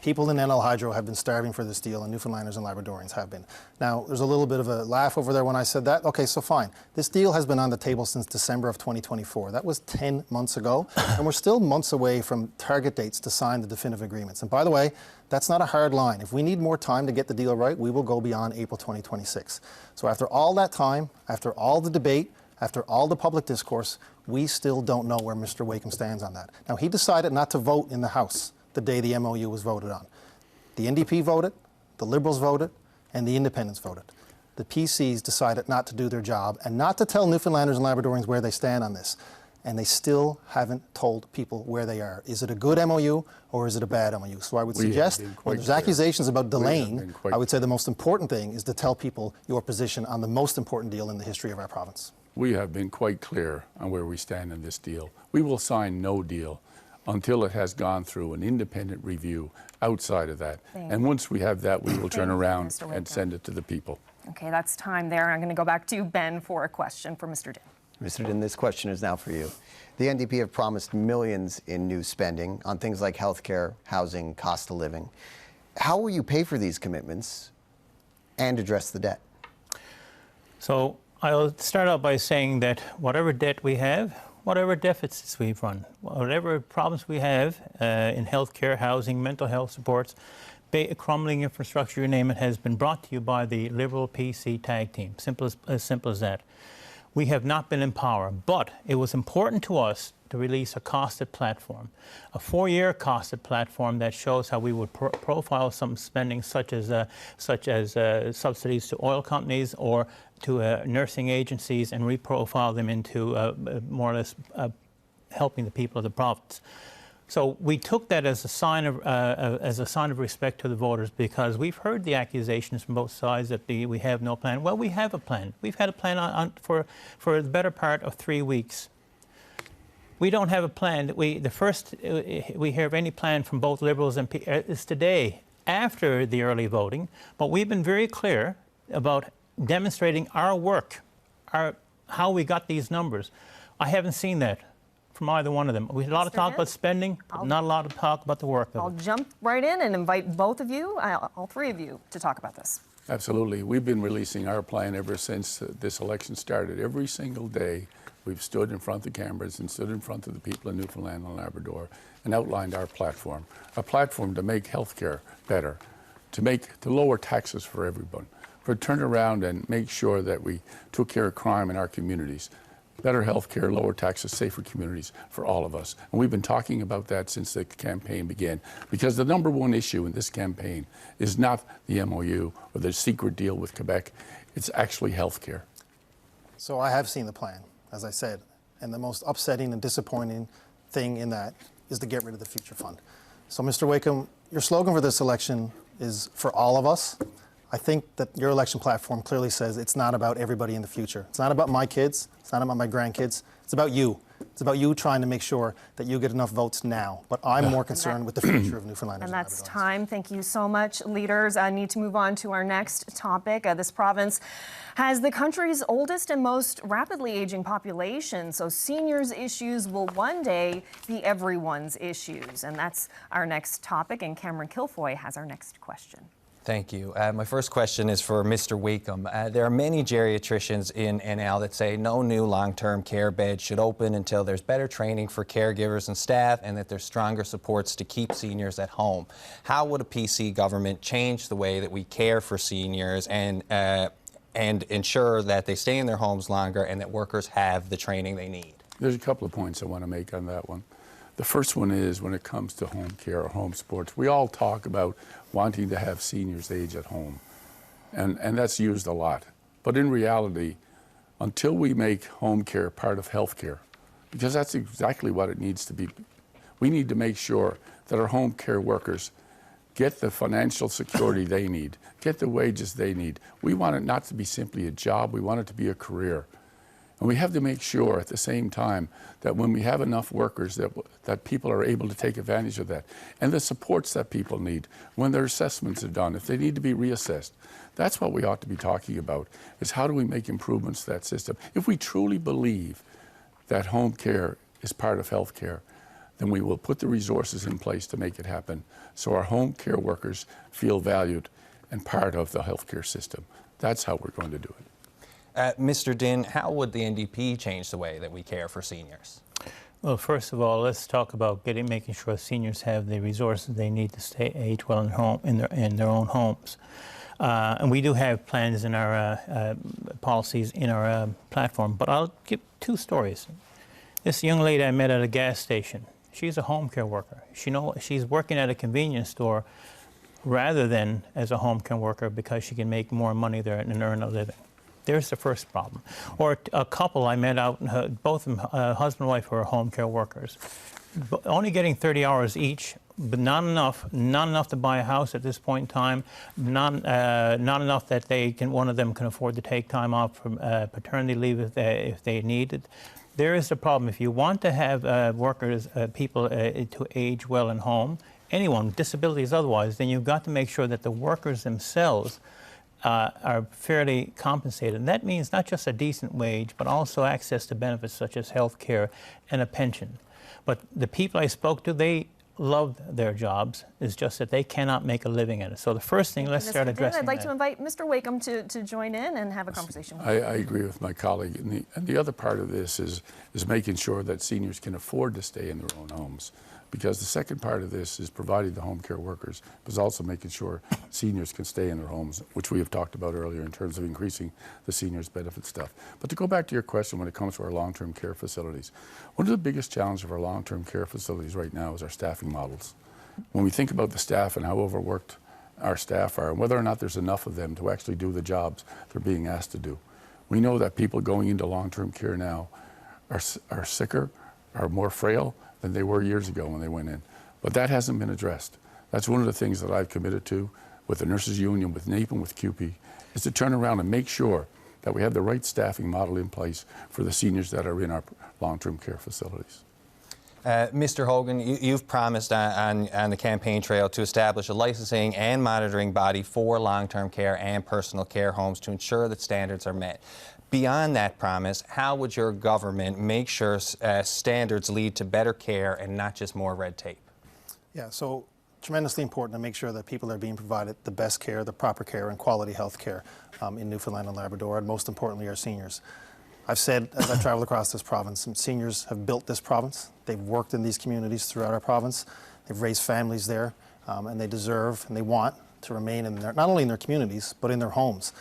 People in NL Hydro have been starving for this deal, and Newfoundlanders and Labradorians have been. Now, there's a little bit of a laugh over there when I said that. Okay, so fine. This deal has been on the table since December of 2024. That was 10 months ago, and we're still months away from target dates to sign the definitive agreements. And by the way, that's not a hard line. If we need more time to get the deal right, we will go beyond April 2026. So after all that time, after all the debate, after all the public discourse, we still don't know where Mr. Wakeham stands on that. Now, he decided not to vote in the House the day the MOU was voted on. The NDP voted, the Liberals voted, and the Independents voted. The PCs decided not to do their job and not to tell Newfoundlanders and Labradorians where they stand on this. And they still haven't told people where they are. Is it a good MOU or is it a bad MOU? So I would suggest when there's accusations about delaying, I would say the most important thing is to tell people your position on the most important deal in the history of our province. We have been quite clear on where we stand in this deal. We will sign no deal until it has gone through an independent review outside of that. And once we have that, we will turn around and send it to the people. Okay, that's time there. I'm going to go back to Ben for a question for Mr. Dinn. Mr. Dinn, this question is now for you. The NDP have promised millions in new spending on things like healthcare, housing, cost of living. How will you pay for these commitments and address the debt? So I'll start out by saying that whatever debt we have, whatever deficits we've run, whatever problems we have in healthcare, housing, mental health supports, crumbling infrastructure, you name it, has been brought to you by the Liberal PC tag team. As simple as that. We have not been in power, but it was important to us to release a costed platform, a 4-year costed platform that shows how we would profile some spending, such as subsidies to oil companies or to nursing agencies, and reprofile them into more or less helping the people of the province. So we took that as a sign of respect to the voters, because we've heard the accusations from both sides that we have no plan. Well, we have a plan. We've had a plan for the better part of 3 weeks. We don't have a plan. The first we hear of any plan from both Liberals and is today, after the early voting. But we've been very clear about demonstrating our work, how we got these numbers. I haven't seen that from either one of them. We had a lot of Mr. talk Dinn? about spending, but not a lot of talk about the work I'll of it. jump right in and invite both of you, all three of you, to talk about this. Absolutely. We've been releasing our plan ever since this election started. Every single day, we've stood in front of the cameras and stood in front of the people in Newfoundland and Labrador and outlined our platform to make healthcare better, to lower taxes for everyone, to turn around and make sure that we took care of crime in our communities. Better health care, lower taxes, safer communities for all of us. And we've been talking about that since the campaign began, because the number one issue in this campaign is not the MOU or the secret deal with Quebec, it's actually health care. So I have seen the plan, as I said, and the most upsetting and disappointing thing in that is to get rid of the Future Fund. So Mr. Wakeham, your slogan for this election is for all of us. I think that your election platform clearly says it's not about everybody in the future. It's not about my kids. It's not about my grandkids. It's about you. It's about you trying to make sure that you get enough votes now. But I'm more concerned with the future of Newfoundlanders. And that's Labradorians. time. Thank you so much, leaders. I need to move on to our next topic. This province has the country's oldest and most rapidly aging population, so seniors' issues will one day be everyone's issues. And that's our next topic, and Cameron Kilfoy has our next question. Thank you. My first question is for Mr. Wakeham. There are many geriatricians in NL that say no new long-term care beds should open until there's better training for caregivers and staff and that there's stronger supports to keep seniors at home. How would a PC government change the way that we care for seniors and ensure that they stay in their homes longer and that workers have the training they need? There's a couple of points I want to make on that one. The first one is when it comes to home care or home sports, we all talk about wanting to have seniors age at home, and that's used a lot. But in reality, until we make home care part of health care, because that's exactly what it needs to be, we need to make sure that our home care workers get the financial security they need, get the wages they need. We want it not to be simply a job, we want it to be a career. And we have to make sure at the same time that when we have enough workers that people are able to take advantage of that. And the supports that people need when their assessments are done, if they need to be reassessed. That's what we ought to be talking about, is how do we make improvements to that system. If we truly believe that home care is part of health care, then we will put the resources in place to make it happen so our home care workers feel valued and part of the healthcare system. That's how we're going to do it. Mr. Dinn, how would the NDP change the way that we care for seniors? Well, first of all, let's talk about making sure seniors have the resources they need to age well in their own homes. And we do have plans in our policies in our platform. But I'll give two stories. This young lady I met at a gas station, she's a home care worker. She's working at a convenience store rather than as a home care worker because she can make more money there and earn a living. There's the first problem. Or a couple I met out, both of them, husband and wife, who are home care workers, only getting 30 hours each, but not enough to buy a house at this point in time, not enough that one of them can afford to take time off from paternity leave if they need it. There is a problem. If you want to have workers, people to age well in home, anyone, disabilities otherwise, then you've got to make sure that the workers themselves are fairly compensated. And that means not just a decent wage, but also access to benefits such as health care and a pension. But the people I spoke to, they love their jobs. It's just that they cannot make a living at it. So the first thing, let's start addressing I'd like that. to invite Mr. Wakeham to join in and have a conversation with you. I agree with my colleague. And the other part of this is making sure that seniors can afford to stay in their own homes. Because the second part of this is providing the home care workers, but also making sure seniors can stay in their homes, which we have talked about earlier in terms of increasing the seniors' benefit stuff. But to go back to your question when it comes to our long-term care facilities, one of the biggest challenges of our long-term care facilities right now is our staffing models. When we think about the staff and how overworked our staff are, and whether or not there's enough of them to actually do the jobs they're being asked to do, we know that people going into long-term care now are sicker, are more frail than they were years ago when they went in. But that hasn't been addressed. That's one of the things that I've committed to with the Nurses Union, with NAPE, and with CUPE, is to turn around and make sure that we have the right staffing model in place for the seniors that are in our long-term care facilities. Mr. Hogan, you've promised on the campaign trail to establish a licensing and monitoring body for long-term care and personal care homes to ensure that standards are met. Beyond that promise, how would your government make sure standards lead to better care and not just more red tape? Yeah, so tremendously important to make sure that people are being provided the best care, the proper care, and quality health care in Newfoundland and Labrador, and most importantly, our seniors. I've said, as I've traveled across this province, some seniors have built this province. They've worked in these communities throughout our province. They've raised families there, and they deserve and they want to remain in not only in their communities, but in their homes.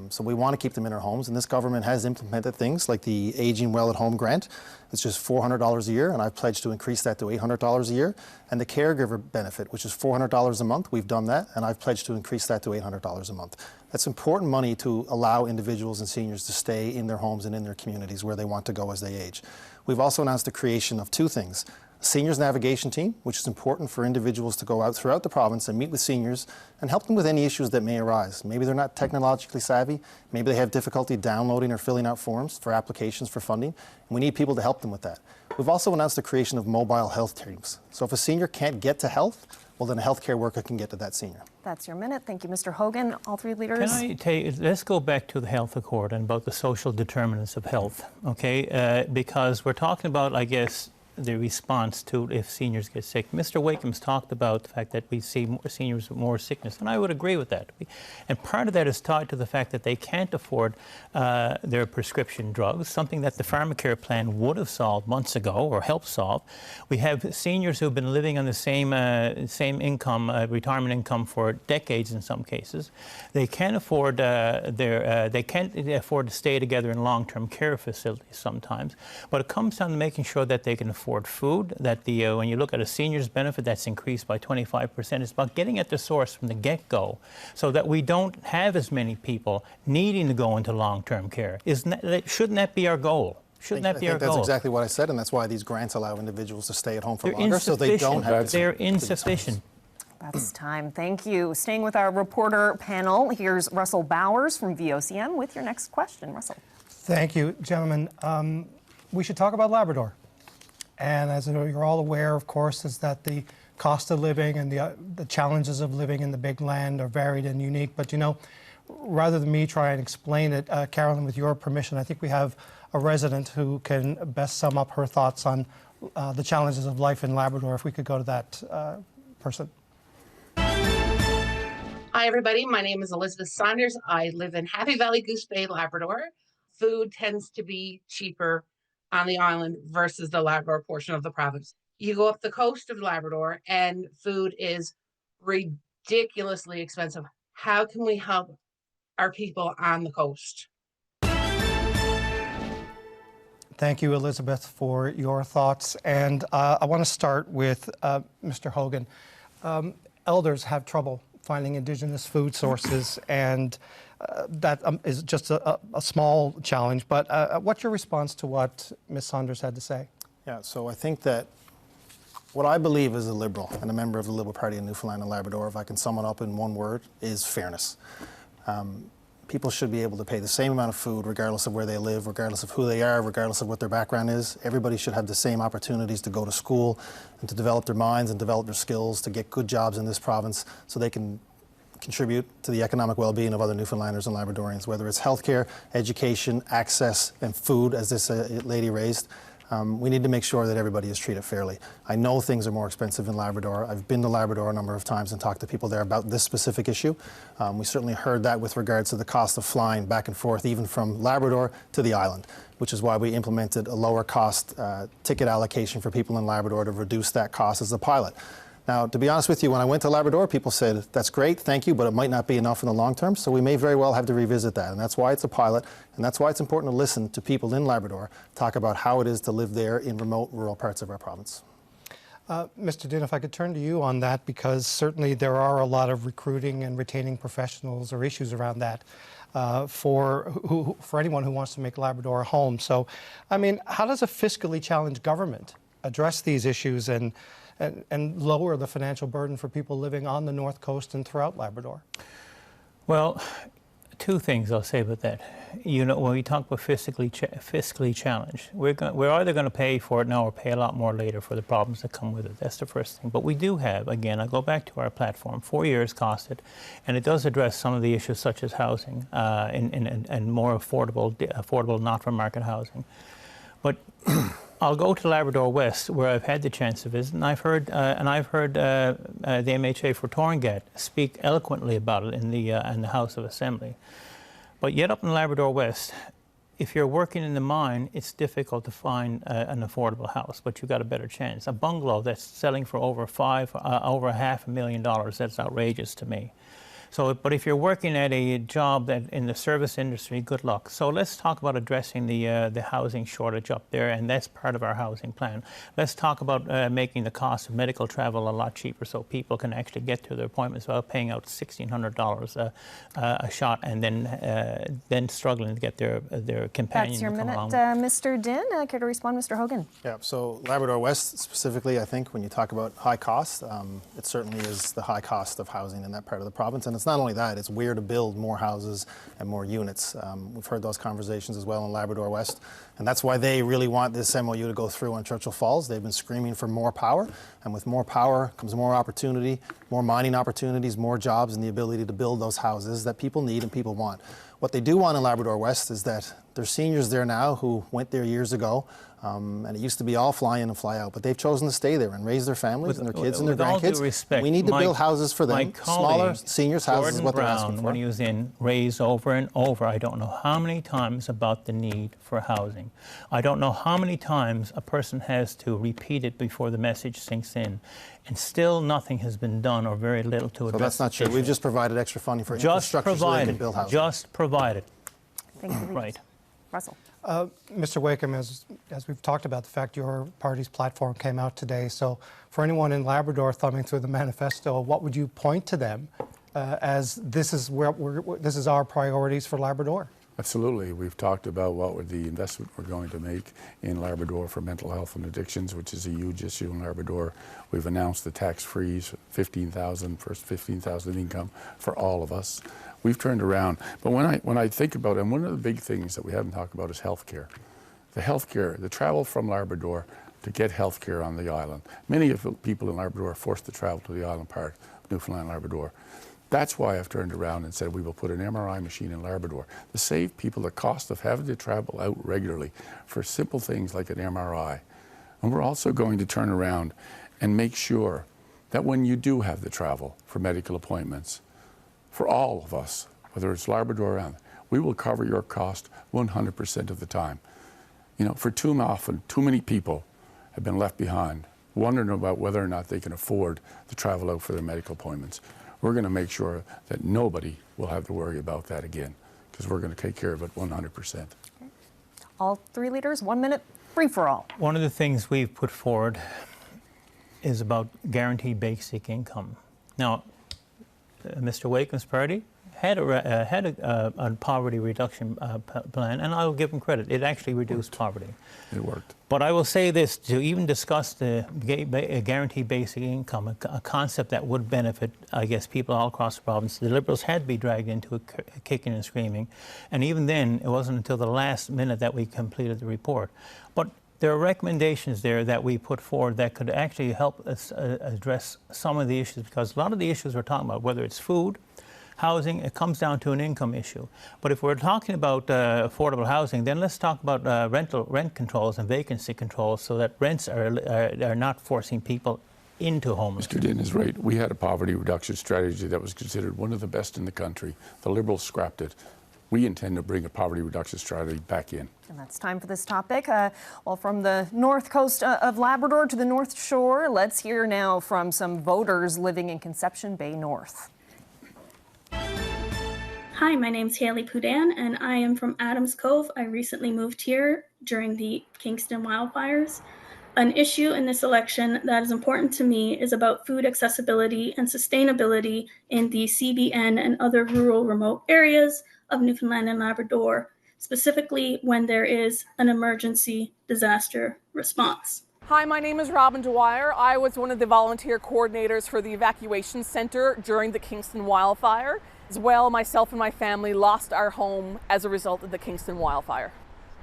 So we want to keep them in our homes, and this government has implemented things like the Aging Well at Home grant. It's just $400 a year, and I've pledged to increase that to $800 a year. And the caregiver benefit, which is $400 a month, we've done that, and I've pledged to increase that to $800 a month. That's important money to allow individuals and seniors to stay in their homes and in their communities where they want to go as they age. We've also announced the creation of two things. Seniors Navigation Team, which is important for individuals to go out throughout the province and meet with seniors and help them with any issues that may arise. Maybe they're not technologically savvy, maybe they have difficulty downloading or filling out forms for applications for funding, and we need people to help them with that. We've also announced the creation of mobile health teams. So if a senior can't get to health, well then a healthcare worker can get to that senior. That's your minute. Thank you, Mr. Hogan. All three leaders. Can I tell you, let's go back to the health accord and about the social determinants of health, okay? Because we're talking about, I guess, the response to if seniors get sick. Mr. Wakeham's talked about the fact that we see more seniors with more sickness, and I would agree with that. And part of that is tied to the fact that they can't afford their prescription drugs, something that the pharmacare plan would have solved months ago or helped solve. We have seniors who've been living on the same income, retirement income, for decades in some cases. They can't afford they can't afford to stay together in long-term care facilities sometimes. But it comes down to making sure that they can afford food, that when you look at a senior's benefit, that's increased by 25%. It's about getting at the source from the get-go so that we don't have as many people needing to go into long-term care. Shouldn't that be our goal? Shouldn't that be our goal? That's exactly what I said, and that's why these grants allow individuals to stay at home for longer, so they don't have to. They're insufficient. That's time. Thank you. Staying with our reporter panel, here's Russell Bowers from VOCM with your next question. Russell. Thank you, gentlemen. We should talk about Labrador. And as you're all aware, of course, is that the cost of living and the challenges of living in the big land are varied and unique. But, you know, rather than me try and explain it, Carolyn, with your permission, I think we have a resident who can best sum up her thoughts on the challenges of life in Labrador. If we could go to that person. Hi, everybody. My name is Elizabeth Saunders. I live in Happy Valley, Goose Bay, Labrador. Food tends to be cheaper on the island versus the Labrador portion of the province. You go up the coast of Labrador and food is ridiculously expensive. How can we help our people on the coast? Thank you, Elizabeth, for your thoughts. And I want to start with Mr. Hogan. Elders have trouble finding Indigenous food sources, and that is just a small challenge. But what's your response to what Ms. Saunders had to say? Yeah, so I think that what I believe as a Liberal and a member of the Liberal Party in Newfoundland and Labrador, if I can sum it up in one word, is fairness. People should be able to pay the same amount of food regardless of where they live, regardless of who they are, regardless of what their background is. Everybody should have the same opportunities to go to school and to develop their minds and develop their skills, to get good jobs in this province so they can contribute to the economic well-being of other Newfoundlanders and Labradorians, whether it's healthcare, education, access, and food, as this lady raised. We need to make sure that everybody is treated fairly. I know things are more expensive in Labrador. I've been to Labrador a number of times and talked to people there about this specific issue. We certainly heard that with regards to the cost of flying back and forth, even from Labrador to the island, which is why we implemented a lower cost ticket allocation for people in Labrador to reduce that cost as a pilot. Now, to be honest with you, when I went to Labrador, people said, that's great, thank you, but it might not be enough in the long term, so we may very well have to revisit that. And that's why it's a pilot, and that's why it's important to listen to people in Labrador talk about how it is to live there in remote, rural parts of our province. Mr. Dinn, if I could turn to you on that, because certainly there are a lot of recruiting and retaining professionals or issues around that for anyone who wants to make Labrador a home. So, I mean, how does a fiscally challenged government address these issues and lower the financial burden for people living on the North Coast and throughout Labrador? Well, Two things I'll say about that. You know, when we talk about fiscally challenged, we're either going to pay for it now or pay a lot more later for the problems that come with it. That's the first thing. But we do have, again, I go back to our platform, 4 years costed, and it does address some of the issues such as housing and more affordable not-for-market housing. But I'll go to Labrador West, where I've had the chance to visit, and I've heard the MHA for Torngat speak eloquently about it in the House of Assembly. But yet up in Labrador West, if you're working in the mine, it's difficult to find an affordable house, but you've got a better chance. A bungalow that's selling for over $500,000, that's outrageous to me. So, but if you're working at a job that in the service industry, good luck. So let's talk about addressing the housing shortage up there, and that's part of our housing plan. Let's talk about making the cost of medical travel a lot cheaper, so people can actually get to their appointments without paying out $1,600 a shot, and then struggling to get their companion. That's your to come minute, along. Mr. Dinn. Care to respond, Mr. Hogan? Yeah, so Labrador West specifically, I think when you talk about high cost, it certainly is the high cost of housing in that part of the province. And it's not only that, it's where to build more houses and more units. We've heard those conversations as well in Labrador West. And that's why they really want this MOU to go through on Churchill Falls. They've been screaming for more power. And with more power comes more opportunity, more mining opportunities, more jobs, and the ability to build those houses that people need and people want. What they do want in Labrador West is that there's seniors there now who went there years ago, and it used to be all fly in and fly out, but they've chosen to stay there and raise their families and their kids and their grandkids. With all due respect, we need to build houses for them. Smaller seniors' houses is what they're asking for. When he was in, raised over and over, I don't know how many times about the need for housing. I don't know how many times a person has to repeat it before the message sinks in. And still nothing has been done, or very little to address. So that's not true. We've just provided extra funding for infrastructure so they can build houses. Just provided. Thank you. Right. Russell. Mr. Wakeham, as we've talked about, the fact your party's platform came out today. So for anyone in Labrador thumbing through the manifesto, what would you point to them as this is this is our priorities for Labrador? Absolutely. We've talked about the investment we're going to make in Labrador for mental health and addictions, which is a huge issue in Labrador. We've announced the tax freeze, first $15,000 income for all of us. We've turned around. But when I think about it, and one of the big things that we haven't talked about is healthcare. The healthcare, the travel from Labrador to get healthcare on the island. Many of the people in Labrador are forced to travel to the island part of Newfoundland and Labrador. That's why I've turned around and said we will put an MRI machine in Labrador to save people the cost of having to travel out regularly for simple things like an MRI. And we're also going to turn around and make sure that when you do have the travel for medical appointments, for all of us, whether it's Labrador or not, we will cover your cost 100% of the time. You know, for too often, too many people have been left behind, wondering about whether or not they can afford to travel out for their medical appointments. We're going to make sure that nobody will have to worry about that again, because we're going to take care of it 100%. All 3 leaders, 1 minute, free for all. One of the things we've put forward is about guaranteed basic income. Now, Mr. Wakeham's party had a poverty reduction plan, and I will give him credit. It actually reduced poverty. It worked. But I will say this, to even discuss the guaranteed basic income, a concept that would benefit, I guess, people all across the province, the Liberals had to be dragged into it kicking and screaming. And even then, it wasn't until the last minute that we completed the report. But there are recommendations there that we put forward that could actually help us address some of the issues, because a lot of the issues we're talking about, whether it's food, housing, it comes down to an income issue. But if we're talking about affordable housing, then let's talk about rent controls and vacancy controls, so that rents are not forcing people into homelessness. Mr. Dinn is right. We had a poverty reduction strategy that was considered one of the best in the country. The Liberals scrapped it. We intend to bring a poverty reduction strategy back in. And that's time for this topic. Well, from the north coast of Labrador to the North Shore, let's hear now from some voters living in Conception Bay North. Hi, my name's Haley Poudan, and I am from Adams Cove. I recently moved here during the Kingston wildfires. An issue in this election that is important to me is about food accessibility and sustainability in the CBN and other rural remote areas of Newfoundland and Labrador, specifically when there is an emergency disaster response. Hi, my name is Robin Dwyer. I was one of the volunteer coordinators for the evacuation center during the Kingston wildfire. As well, myself and my family lost our home as a result of the Kingston wildfire.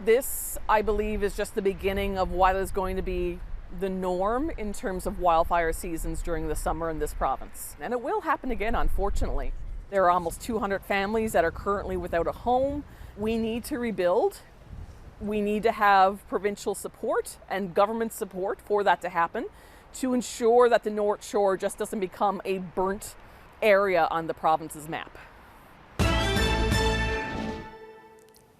This, I believe, is just the beginning of what is going to be the norm in terms of wildfire seasons during the summer in this province. And it will happen again, unfortunately. There are almost 200 families that are currently without a home. We need to rebuild. We need to have provincial support and government support for that to happen, to ensure that the North Shore just doesn't become a burnt area on the province's map.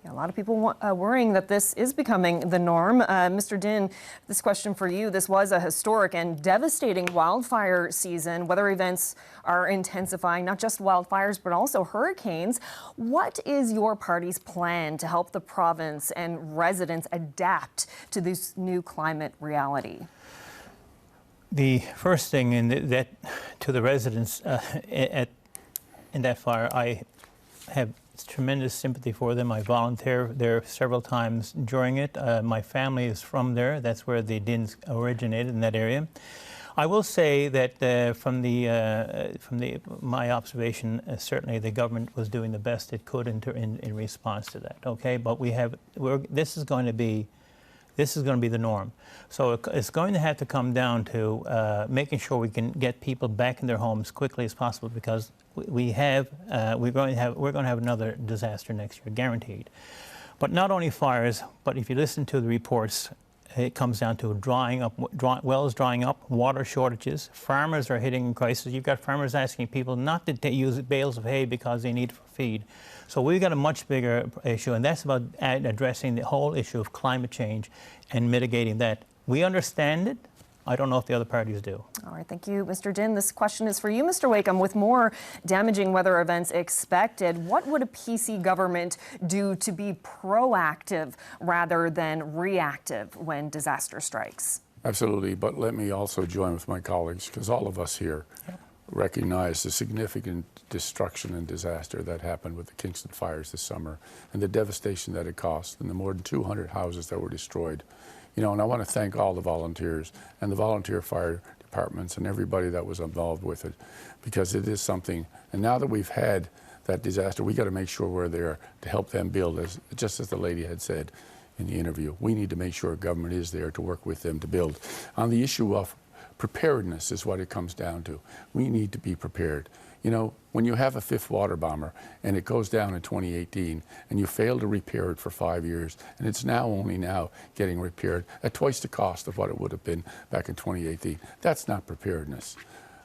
A lot of people worrying that this is becoming the norm. Mr. Dinn, this question for you. This was a historic and devastating wildfire season. Weather events are intensifying, not just wildfires, but also hurricanes. What is your party's plan to help the province and residents adapt to this new climate reality? The first thing to the residents in that fire, I have tremendous sympathy for them. I volunteered there several times during it. My family is from there. That's where the Dinns originated, in that area. I will say that from my observation, certainly the government was doing the best it could in response to that. Okay, but this is going to be the norm. So it's going to have to come down to making sure we can get people back in their homes quickly as possible, because we're going to have another disaster next year, guaranteed. But not only fires, but if you listen to the reports, it comes down to wells drying up, water shortages. Farmers are hitting crisis. You've got farmers asking people not to use bales of hay because they need it for feed. So we've got a much bigger issue, and that's about addressing the whole issue of climate change and mitigating that. We understand it. I don't know if the other parties do. All right, thank you, Mr. Dinn. This question is for you, Mr. Wakeham. With more damaging weather events expected, what would a PC government do to be proactive rather than reactive when disaster strikes? Absolutely, but let me also join with my colleagues, because all of us here recognize the significant destruction and disaster that happened with the Kingston fires this summer, and the devastation that it caused, and the more than 200 houses that were destroyed. You know, and I want to thank all the volunteers and the volunteer fire departments and everybody that was involved with it, because it is something. And now that we've had that disaster, we got to make sure we're there to help them build, just as the lady had said in the interview. We need to make sure government is there to work with them to build. On the issue of preparedness is what it comes down to. We need to be prepared. You know, when you have a fifth water bomber and it goes down in 2018 and you fail to repair it for 5 years, and it's only now getting repaired at twice the cost of what it would have been back in 2018, that's not preparedness.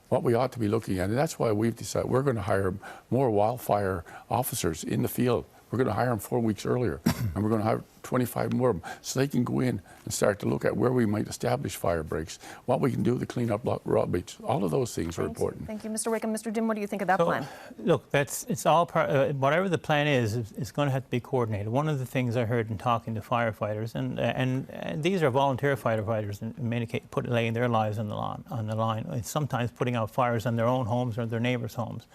What we ought to be looking at, and that's why we've decided we're going to hire more wildfire officers in the field. We're going to hire them 4 weeks earlier, and we're going to hire 25 more of them so they can go in and start to look at where we might establish fire breaks, what we can do to clean up rubbish. All of those things are important. Thank you, Mr. Wakeham. Mr. Dinn, what do you think of that plan? Look, it's all part. Whatever the plan is, it's going to have to be coordinated. One of the things I heard in talking to firefighters, and these are volunteer firefighters in many cases, laying their lives on the line, and sometimes putting out fires in their own homes or their neighbors' homes.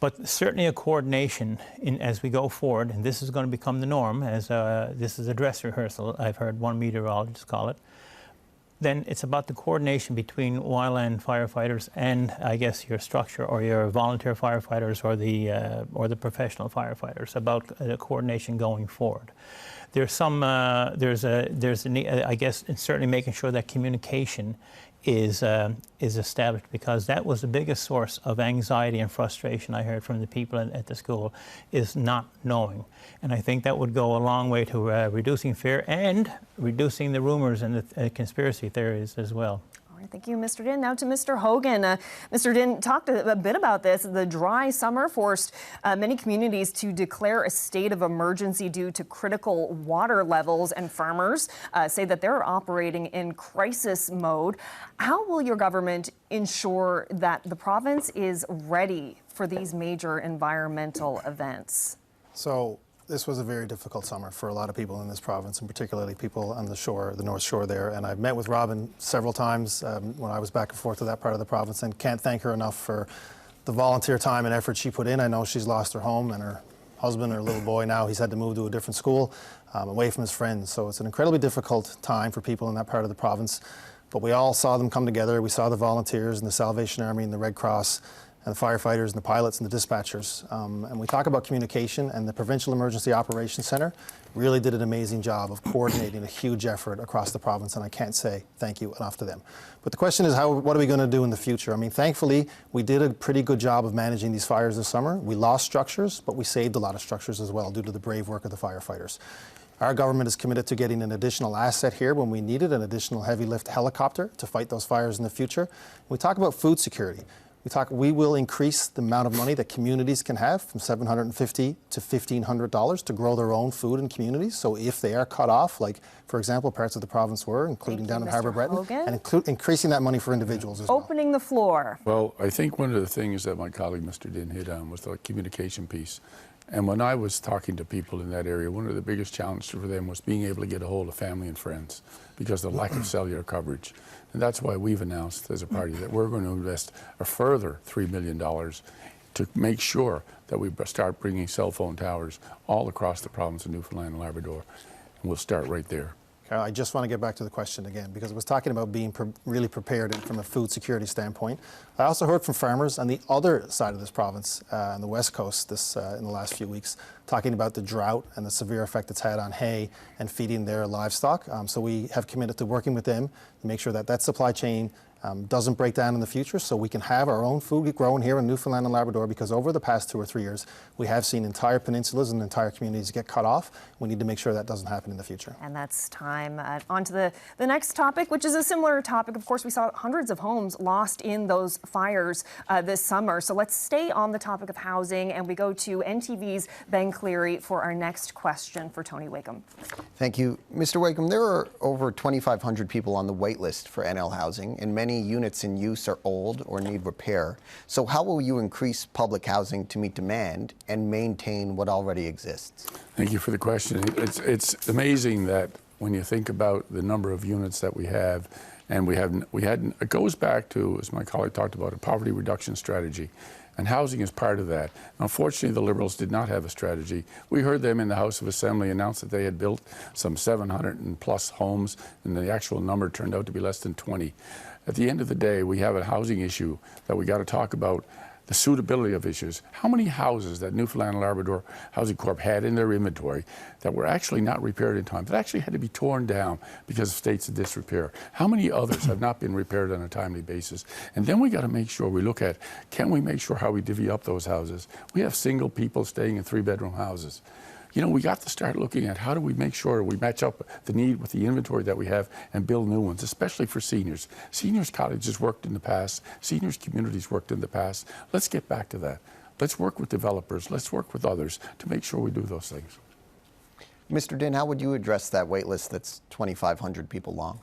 But certainly a coordination as we go forward, and this is going to become the norm, as this is a dress rehearsal, I've heard one meteorologist call it. Then it's about the coordination between wildland firefighters and, I guess, your structure or your volunteer firefighters or the professional firefighters, about the coordination going forward. There's a need, I guess, in certainly making sure that communication is established, because that was the biggest source of anxiety and frustration I heard from the people at the school, is not knowing. And I think that would go a long way to reducing fear and reducing the rumors and the conspiracy theories as well. All right, thank you, Mr. Dinn. Now to Mr. Hogan. Mr. Dinn talked a bit about this. The dry summer forced many communities to declare a state of emergency due to critical water levels, and farmers say that they're operating in crisis mode. How will your government ensure that the province is ready for these major environmental events? So this was a very difficult summer for a lot of people in this province, and particularly people on the shore, the North Shore there. And I've met with Robin several times when I was back and forth to that part of the province, and can't thank her enough for the volunteer time and effort she put in. I know she's lost her home and her husband, her little boy now, he's had to move to a different school, away from his friends. So it's an incredibly difficult time for people in that part of the province. But we all saw them come together. We saw the volunteers and the Salvation Army and the Red Cross and the firefighters and the pilots and the dispatchers. And we talk about communication, and the Provincial Emergency Operations Centre really did an amazing job of coordinating a huge effort across the province, and I can't say thank you enough to them. But the question is, what are we going to do in the future? I mean, thankfully, we did a pretty good job of managing these fires this summer. We lost structures, but we saved a lot of structures as well due to the brave work of the firefighters. Our government is committed to getting an additional asset here when we need it, an additional heavy lift helicopter to fight those fires in the future. We talk about food security. We will increase the amount of money that communities can have from $750 to $1,500 to grow their own food in communities. So if they are cut off, like, for example, parts of the province were, including down in Harbour Breton, and increasing that money for individuals as well. Opening the floor. Well, I think one of the things that my colleague Mr. Dinn hit on was the communication piece. And when I was talking to people in that area, one of the biggest challenges for them was being able to get a hold of family and friends because of the lack of cellular coverage. And that's why we've announced as a party that we're going to invest a further $3 million to make sure that we start bringing cell phone towers all across the province of Newfoundland and Labrador. And we'll start right there. I just want to get back to the question again, because it was talking about being really prepared from a food security standpoint. I also heard from farmers on the other side of this province, on the west coast, in the last few weeks, talking about the drought and the severe effect it's had on hay and feeding their livestock. So we have committed to working with them to make sure that that supply chain doesn't break down in the future, so we can have our own food grown here in Newfoundland and Labrador, because over the past 2 or 3 years, we have seen entire peninsulas and entire communities get cut off. We need to make sure that doesn't happen in the future. And that's time. On to the next topic, which is a similar topic. Of course, we saw hundreds of homes lost in those fires this summer. So let's stay on the topic of housing, and we go to NTV's Ben Cleary for our next question for Tony Wakeham. Thank you. Mr. Wakeham, there are over 2,500 people on the wait list for NL housing, and many units in use are old or need repair. So how will you increase public housing to meet demand and maintain what already exists? Thank you for the question. It's amazing that when you think about the number of units that we have, and it goes back to, as my colleague talked about, a poverty reduction strategy. And housing is part of that. Unfortunately, the Liberals did not have a strategy. We heard them in the House of Assembly announce that they had built some 700 and plus homes, and the actual number turned out to be less than 20. At the end of the day, we have a housing issue that we got to talk about, the suitability of issues. How many houses that Newfoundland and Labrador Housing Corp had in their inventory that were actually not repaired in time, that actually had to be torn down because of states of disrepair? How many others have not been repaired on a timely basis? And then we got to make sure we look at, can we make sure how we divvy up those houses? We have single people staying in 3-bedroom houses. You know, we got to start looking at how do we make sure we match up the need with the inventory that we have and build new ones, especially for seniors. Seniors cottages worked in the past. Seniors communities worked in the past. Let's get back to that. Let's work with developers. Let's work with others to make sure we do those things. Mr. Dinn, how would you address that wait list that's 2,500 people long?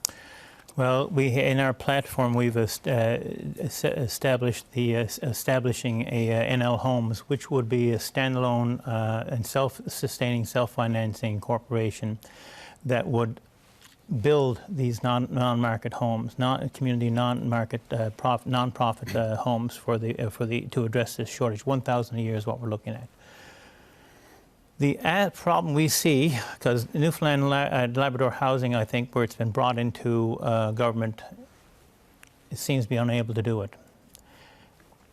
Well, in our platform, we've established establishing a NL Homes, which would be a standalone and self-sustaining, self-financing corporation that would build these non-market homes, community non-market non-profit homes to address this shortage. 1,000 a year is what we're looking at. The problem we see, because Newfoundland and Labrador Housing, I think, where it's been brought into government, it seems to be unable to do it.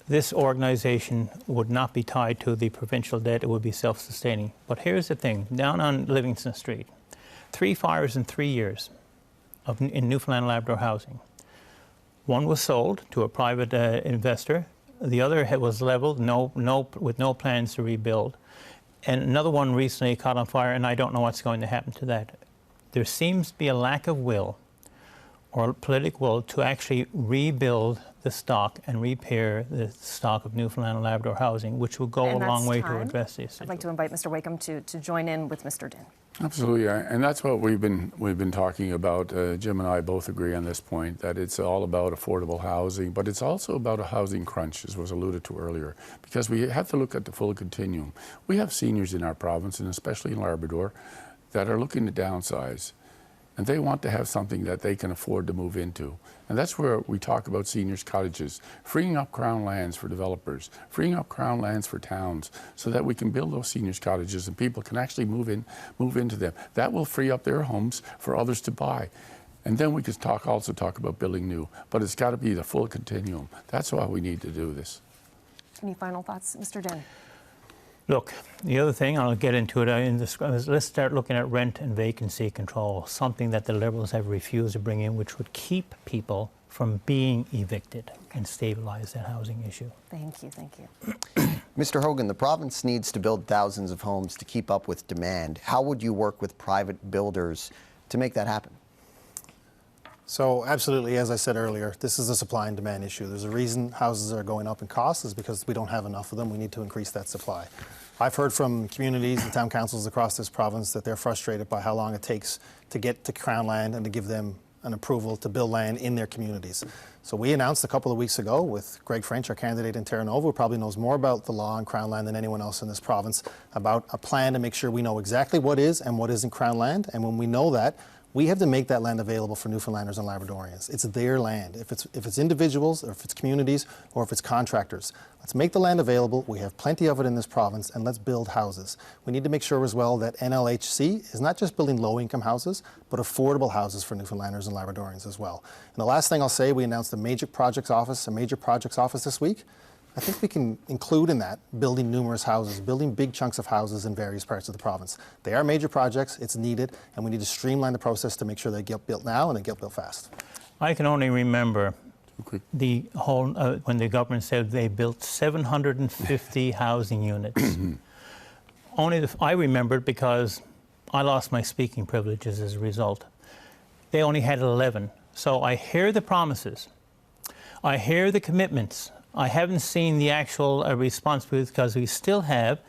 This organization would not be tied to the provincial debt, it would be self-sustaining. But here's the thing, down on Livingston Street, 3 fires in 3 years in Newfoundland and Labrador Housing. One was sold to a private investor, the other was leveled, with no plans to rebuild. And another one recently caught on fire, and I don't know what's going to happen to that. There seems to be a lack of will or political will to actually rebuild the stock and repair the stock of Newfoundland and Labrador housing, which will go a long way to address this. I'd like to invite Mr. Wakeham to join in with Mr. Dinn. Absolutely, and that's what we've been talking about. Jim and I both agree on this point, that it's all about affordable housing, but it's also about a housing crunch, as was alluded to earlier, because we have to look at the full continuum. We have seniors in our province, and especially in Labrador, that are looking to downsize, and they want to have something that they can afford to move into. And that's where we talk about seniors' cottages, freeing up Crown lands for developers, freeing up Crown lands for towns, so that we can build those seniors' cottages and people can actually move into them. That will free up their homes for others to buy. And then we could also talk about building new, but it's got to be the full continuum. That's why we need to do this. Any final thoughts, Mr. Dinn? Look, the other thing, I'll get into it in this, is let's start looking at rent and vacancy control, something that the Liberals have refused to bring in, which would keep people from being evicted and stabilize that housing issue. Thank you, thank you. Mr. Hogan, the province needs to build thousands of homes to keep up with demand. How would you work with private builders to make that happen? So absolutely, as I said earlier, this is a supply and demand issue. There's a reason houses are going up in cost is because we don't have enough of them. We need to increase that supply. I've heard from communities and town councils across this province that they're frustrated by how long it takes to get to Crown land and to give them an approval to build land in their communities. So we announced a couple of weeks ago with Greg French, our candidate in Terre-Neuve, who probably knows more about the law on Crown land than anyone else in this province, about a plan to make sure we know exactly what is and what isn't Crown land. And when we know that, we have to make that land available for Newfoundlanders and Labradorians. It's their land. If it's individuals, or if it's communities, or if it's contractors, let's make the land available. We have plenty of it in this province, and let's build houses. We need to make sure as well that NLHC is not just building low-income houses, but affordable houses for Newfoundlanders and Labradorians as well. And the last thing I'll say, we announced a major projects office this week. I think we can include in that building numerous houses, building big chunks of houses in various parts of the province. They are major projects, it's needed, and we need to streamline the process to make sure they get built now and they get built fast. I can only remember the whole, when the government said they built 750 housing units. I remember it because I lost my speaking privileges as a result. They only had 11. So I hear the promises, I hear the commitments. I haven't seen the actual responsibility because we still have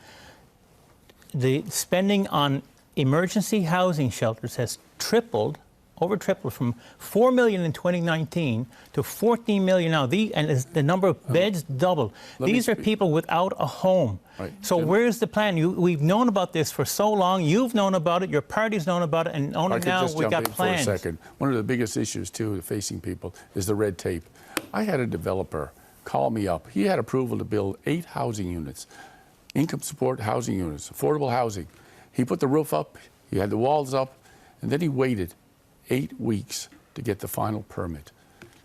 the spending on emergency housing shelters has tripled, over tripled from 4 million in 2019 to 14 million now. And the number of beds doubled. These are people without a home. Right. So where's the plan? We've known about this for so long. You've known about it. Your party's known about it. And only now we've got plans. For a second. One of the biggest issues, too, facing people is the red tape. I had a developer call me up. He had approval to build 8 housing units, income support housing units, affordable housing. He put the roof up, he had the walls up, and then he waited 8 weeks to get the final permit.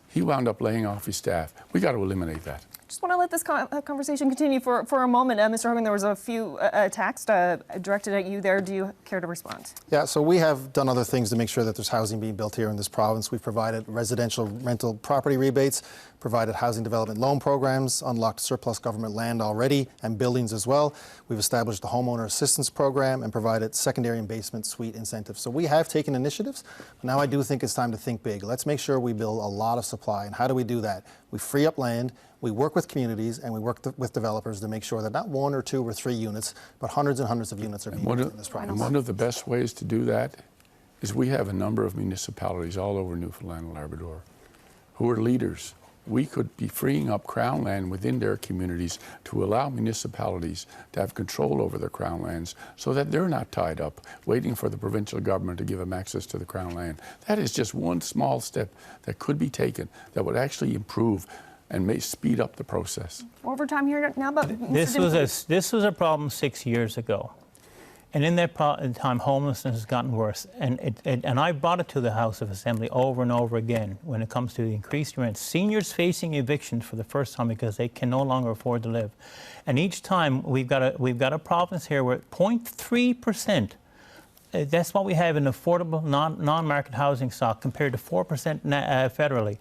He wound up laying off his staff. We got to eliminate that. Just want to let this conversation continue for a moment. Mr. Hogan, there was a few attacks directed at you there. Do you care to respond? Yeah, so we have done other things to make sure that there's housing being built here in this province. We've provided residential rental property rebates, provided housing development loan programs, unlocked surplus government land already and buildings as well. We've established the homeowner assistance program and provided secondary and basement suite incentives. So we have taken initiatives. Now I do think it's time to think big. Let's make sure we build a lot of supply. And how do we do that? We free up land, we work with communities, and we work with developers to make sure that not 1 or 2 or 3 units, but hundreds and hundreds of units are being built in this province. And one of the best ways to do that is we have a number of municipalities all over Newfoundland and Labrador who are leaders. We could be freeing up Crown land within their communities to allow municipalities to have control over their Crown lands so that they're not tied up waiting for the provincial government to give them access to the Crown land. That is just one small step that could be taken that would actually improve and may speed up the process. Over time here now, but this was a problem 6 years ago. And in that time, homelessness has gotten worse. And I brought it to the House of Assembly over and over again when it comes to the increased rent. Seniors facing eviction for the first time because they can no longer afford to live. And each time we've got a province here where 0.3%, that's what we have in affordable non-market housing stock compared to 4% federally.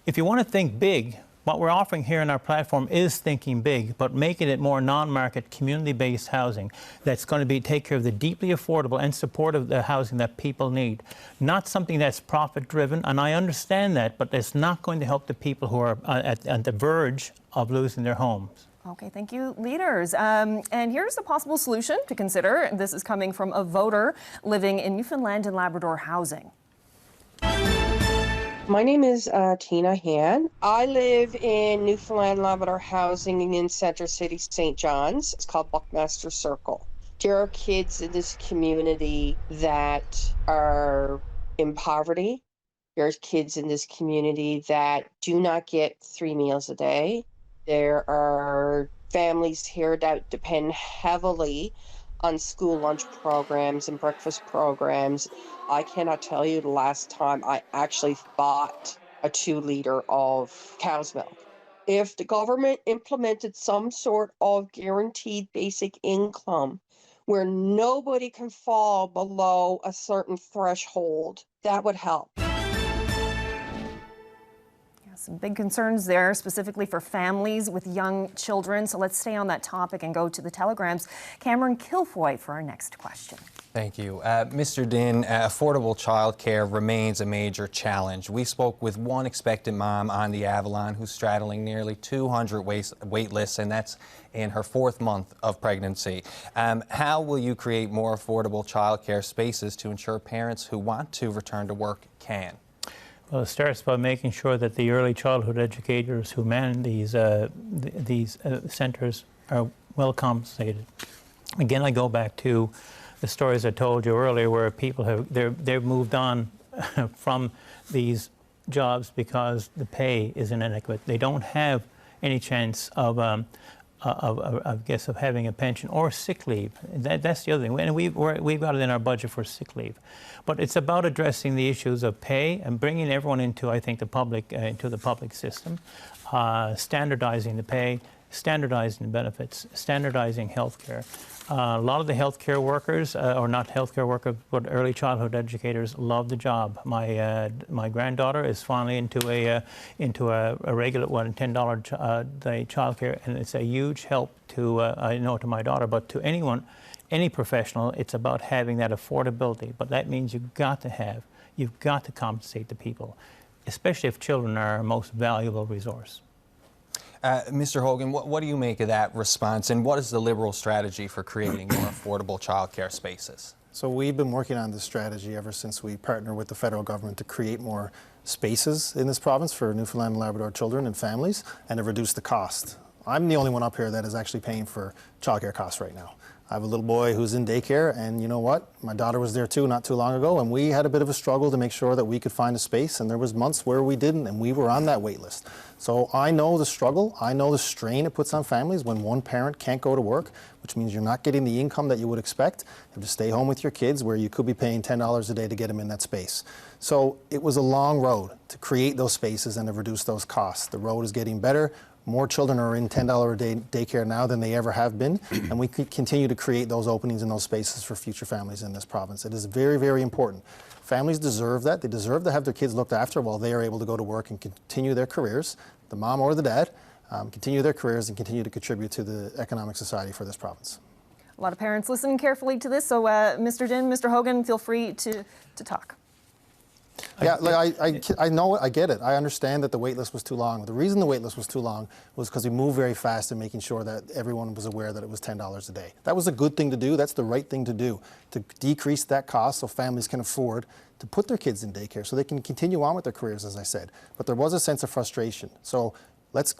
If you want to think big, what we're offering here in our platform is thinking big, but making it more non-market, community-based housing that's going to take care of the deeply affordable and supportive the housing that people need. Not something that's profit-driven, and I understand that, but it's not going to help the people who are at the verge of losing their homes. Okay, thank you, leaders. And here's a possible solution to consider. This is coming from a voter living in Newfoundland and Labrador housing. My name is Tina Han. I live in Newfoundland and Labrador housing in Center City, St. John's. It's called Buckmaster Circle. There are kids in this community that are in poverty. There's kids in this community that do not get 3 meals a day. There are families here that depend heavily on school lunch programs and breakfast programs. I cannot tell you the last time I actually bought a 2 liter of cow's milk. If the government implemented some sort of guaranteed basic income where nobody can fall below a certain threshold, that would help. Some big concerns there, specifically for families with young children. So let's stay on that topic and go to the telegrams. Cameron Kilfoy for our next question. Thank you. Mr. Dinn, affordable childcare remains a major challenge. We spoke with one expectant mom on the Avalon who's straddling nearly 200 wait lists, and that's in her 4th month of pregnancy. How will you create more affordable childcare spaces to ensure parents who want to return to work can? Well, it starts by making sure that the early childhood educators who man these centers are well compensated. Again, I go back to the stories I told you earlier, where people they've moved on from these jobs because the pay is inadequate. They don't have any chance of having a pension or sick leave. That's the other thing. And we've got it in our budget for sick leave. But it's about addressing the issues of pay and bringing everyone into, I think, the public system, standardizing the pay, standardizing the benefits, standardizing healthcare. A lot of the healthcare workers, or not healthcare workers, but early childhood educators love the job. My granddaughter is finally into a regular $10 day childcare, and it's a huge help to to my daughter, but to anyone, any professional. It's about having that affordability, but that means you've got to compensate the people, especially if children are our most valuable resource. Mr. Hogan, what do you make of that response, and what is the Liberal strategy for creating more affordable childcare spaces? So we've been working on this strategy ever since we partnered with the federal government to create more spaces in this province for Newfoundland and Labrador children and families, and to reduce the cost. I'm the only one up here that is actually paying for childcare costs right now. I have a little boy who's in daycare, and you know what? My daughter was there too not too long ago, and we had a bit of a struggle to make sure that we could find a space, and there was months where we didn't, and we were on that wait list. So I know the struggle, I know the strain it puts on families when one parent can't go to work, which means you're not getting the income that you would expect. You have to stay home with your kids, where you could be paying $10 a day to get them in that space. So it was a long road to create those spaces and to reduce those costs. The road is getting better. More children are in $10 a day daycare now than they ever have been, and we continue to create those openings and those spaces for future families in this province. It is very, very important. Families deserve that. They deserve to have their kids looked after while they are able to go to work and continue their careers, the mom or the dad, continue their careers and continue to contribute to the economic society for this province. A lot of parents listening carefully to this, so Mr. Dinn, Mr. Hogan, feel free to talk. Yeah, I know, I get it. I understand that the wait list was too long. The reason the wait list was too long was because we moved very fast in making sure that everyone was aware that it was $10 a day. That was a good thing to do. That's the right thing to do, to decrease that cost so families can afford to put their kids in daycare so they can continue on with their careers, as I said. But there was a sense of frustration. So let's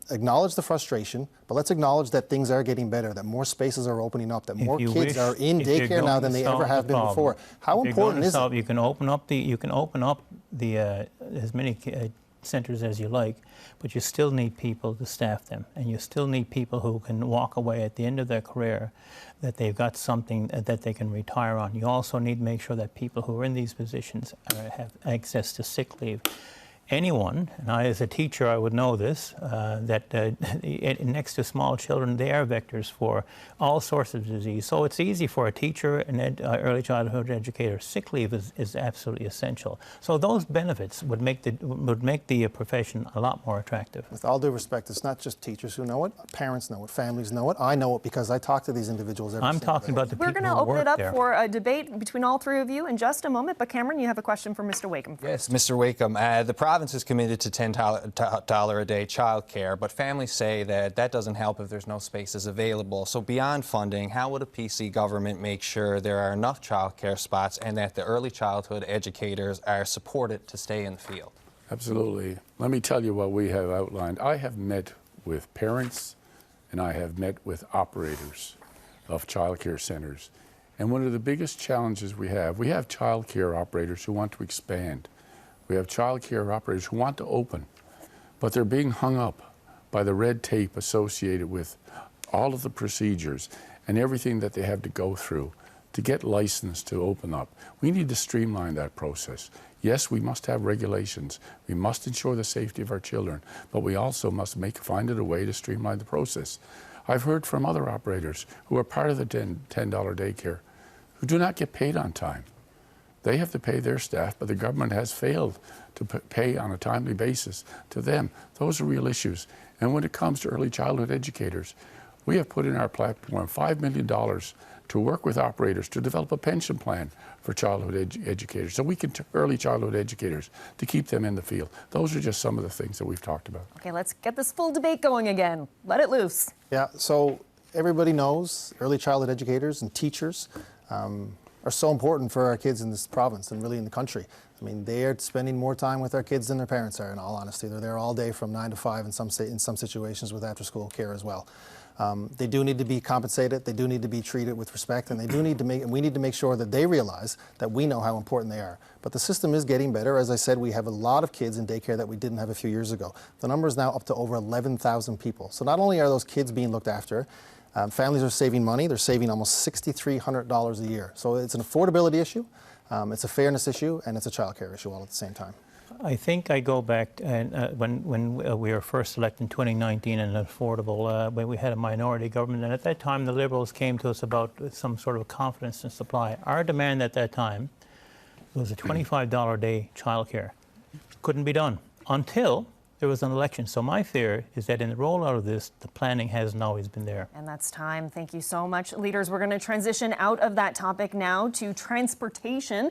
acknowledge the frustration, but let's acknowledge that things are getting better, that more spaces are opening up, that more kids are in daycare now than they ever have been before. How important is it? You can open up the as many centers as you like, but you still need people to staff them, and you still need people who can walk away at the end of their career that they've got something that they can retire on. You also need to make sure that people who are in these positions have access to sick leave. Anyone, and I as a teacher I would know this, that next to small children, they are vectors for all sorts of disease. So it's easy for a teacher and early childhood educator. Sick leave is absolutely essential. So those benefits would make the profession a lot more attractive. With all due respect, it's not just teachers who know it. Parents know it. Families know it. I know it because I talk to these individuals every single day. I'm talking about the people who work there. We're going to open it up for a debate between all three of you in just a moment. But Cameron, you have a question for Mr. Wakeham first. Yes, Mr. Wakeham. The province is committed to $10 a day childcare, but families say that doesn't help if there's no spaces available. So beyond funding, how would a PC government make sure there are enough childcare spots and that the early childhood educators are supported to stay in the field? Absolutely. Let me tell you what we have outlined. I have met with parents and I have met with operators of childcare centers. And one of the biggest challenges we have childcare operators who want to expand. We have child care operators who want to open, but they're being hung up by the red tape associated with all of the procedures and everything that they have to go through to get licensed to open up. We need to streamline that process. Yes, we must have regulations. We must ensure the safety of our children, but we also must find it a way to streamline the process. I've heard from other operators who are part of the $10 daycare who do not get paid on time. They have to pay their staff, but the government has failed to pay on a timely basis to them. Those are real issues. And when it comes to early childhood educators, we have put in our platform $5 million to work with operators to develop a pension plan for childhood educators, so we can early childhood educators, to keep them in the field. Those are just some of the things that we've talked about. Okay, let's get this full debate going again. Let it loose. Yeah, so everybody knows early childhood educators and teachers are so important for our kids in this province and really in the country. I mean, they are spending more time with our kids than their parents are, in all honesty. They're there all day from 9 to 5 in some situations with after-school care as well. They do need to be compensated, they do need to be treated with respect, and we need to make sure that they realize that we know how important they are. But the system is getting better. As I said, we have a lot of kids in daycare that we didn't have a few years ago. The number is now up to over 11,000 people. So not only are those kids being looked after, families are saving money. They're saving almost $6,300 a year. So it's an affordability issue, it's a fairness issue, and it's a child care issue all at the same time. I think I go back and when we were first elected in 2019 and affordable, when we had a minority government, and at that time the Liberals came to us about some sort of confidence in supply. Our demand at that time was a $25 a day childcare. Couldn't be done until there was an election. So my fear is that in the rollout of this, the planning hasn't always been there. And that's time. Thank you so much, leaders. We're going to transition out of that topic now to transportation.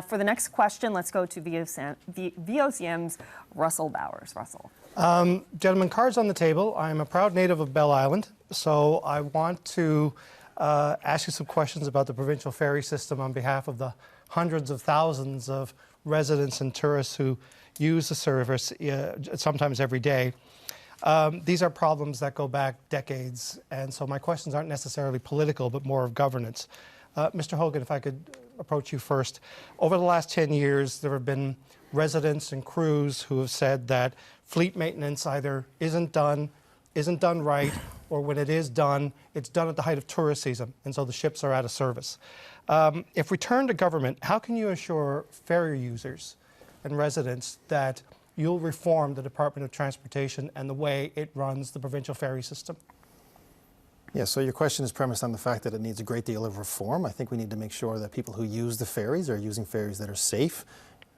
For the next question, let's go to VOCM's Russell Bowers. Russell. Gentlemen, cards on the table. I'm a proud native of Bell Island, so I want to ask you some questions about the provincial ferry system on behalf of the hundreds of thousands of residents and tourists who use the service sometimes every day. These are problems that go back decades, and so my questions aren't necessarily political, but more of governance. Mr. Hogan, if I could approach you first. Over the last 10 years, there have been residents and crews who have said that fleet maintenance either isn't done right, or when it is done, it's done at the height of tourist season, and so the ships are out of service. If we turn to government, how can you assure ferry users and residents that you'll reform the Department of Transportation and the way it runs the provincial ferry system? Yeah, so your question is premised on the fact that it needs a great deal of reform. I think we need to make sure that people who use the ferries are using ferries that are safe,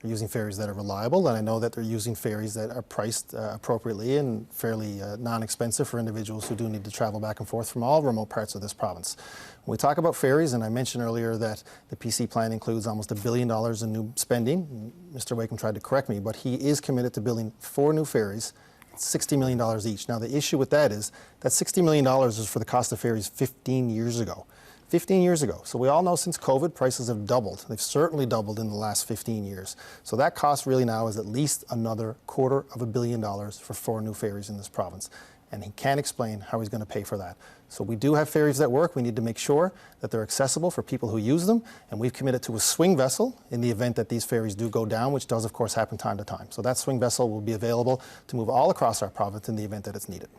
are using ferries that are reliable, and I know that they're using ferries that are priced appropriately and fairly non-expensive for individuals who do need to travel back and forth from all remote parts of this province. When we talk about ferries, and I mentioned earlier that the PC plan includes almost $1 billion in new spending. Mr. Wakeham tried to correct me, but he is committed to building 4 new ferries, $60 million each. Now, the issue with that is that $60 million is for the cost of ferries 15 years ago. 15 years ago. So we all know since COVID, prices have doubled. They've certainly doubled in the last 15 years. So that cost really now is at least another $250 million for 4 new ferries in this province. And he can't explain how he's going to pay for that. So we do have ferries that work. We need to make sure that they're accessible for people who use them. And we've committed to a swing vessel in the event that these ferries do go down, which does, of course, happen time to time. So that swing vessel will be available to move all across our province in the event that it's needed.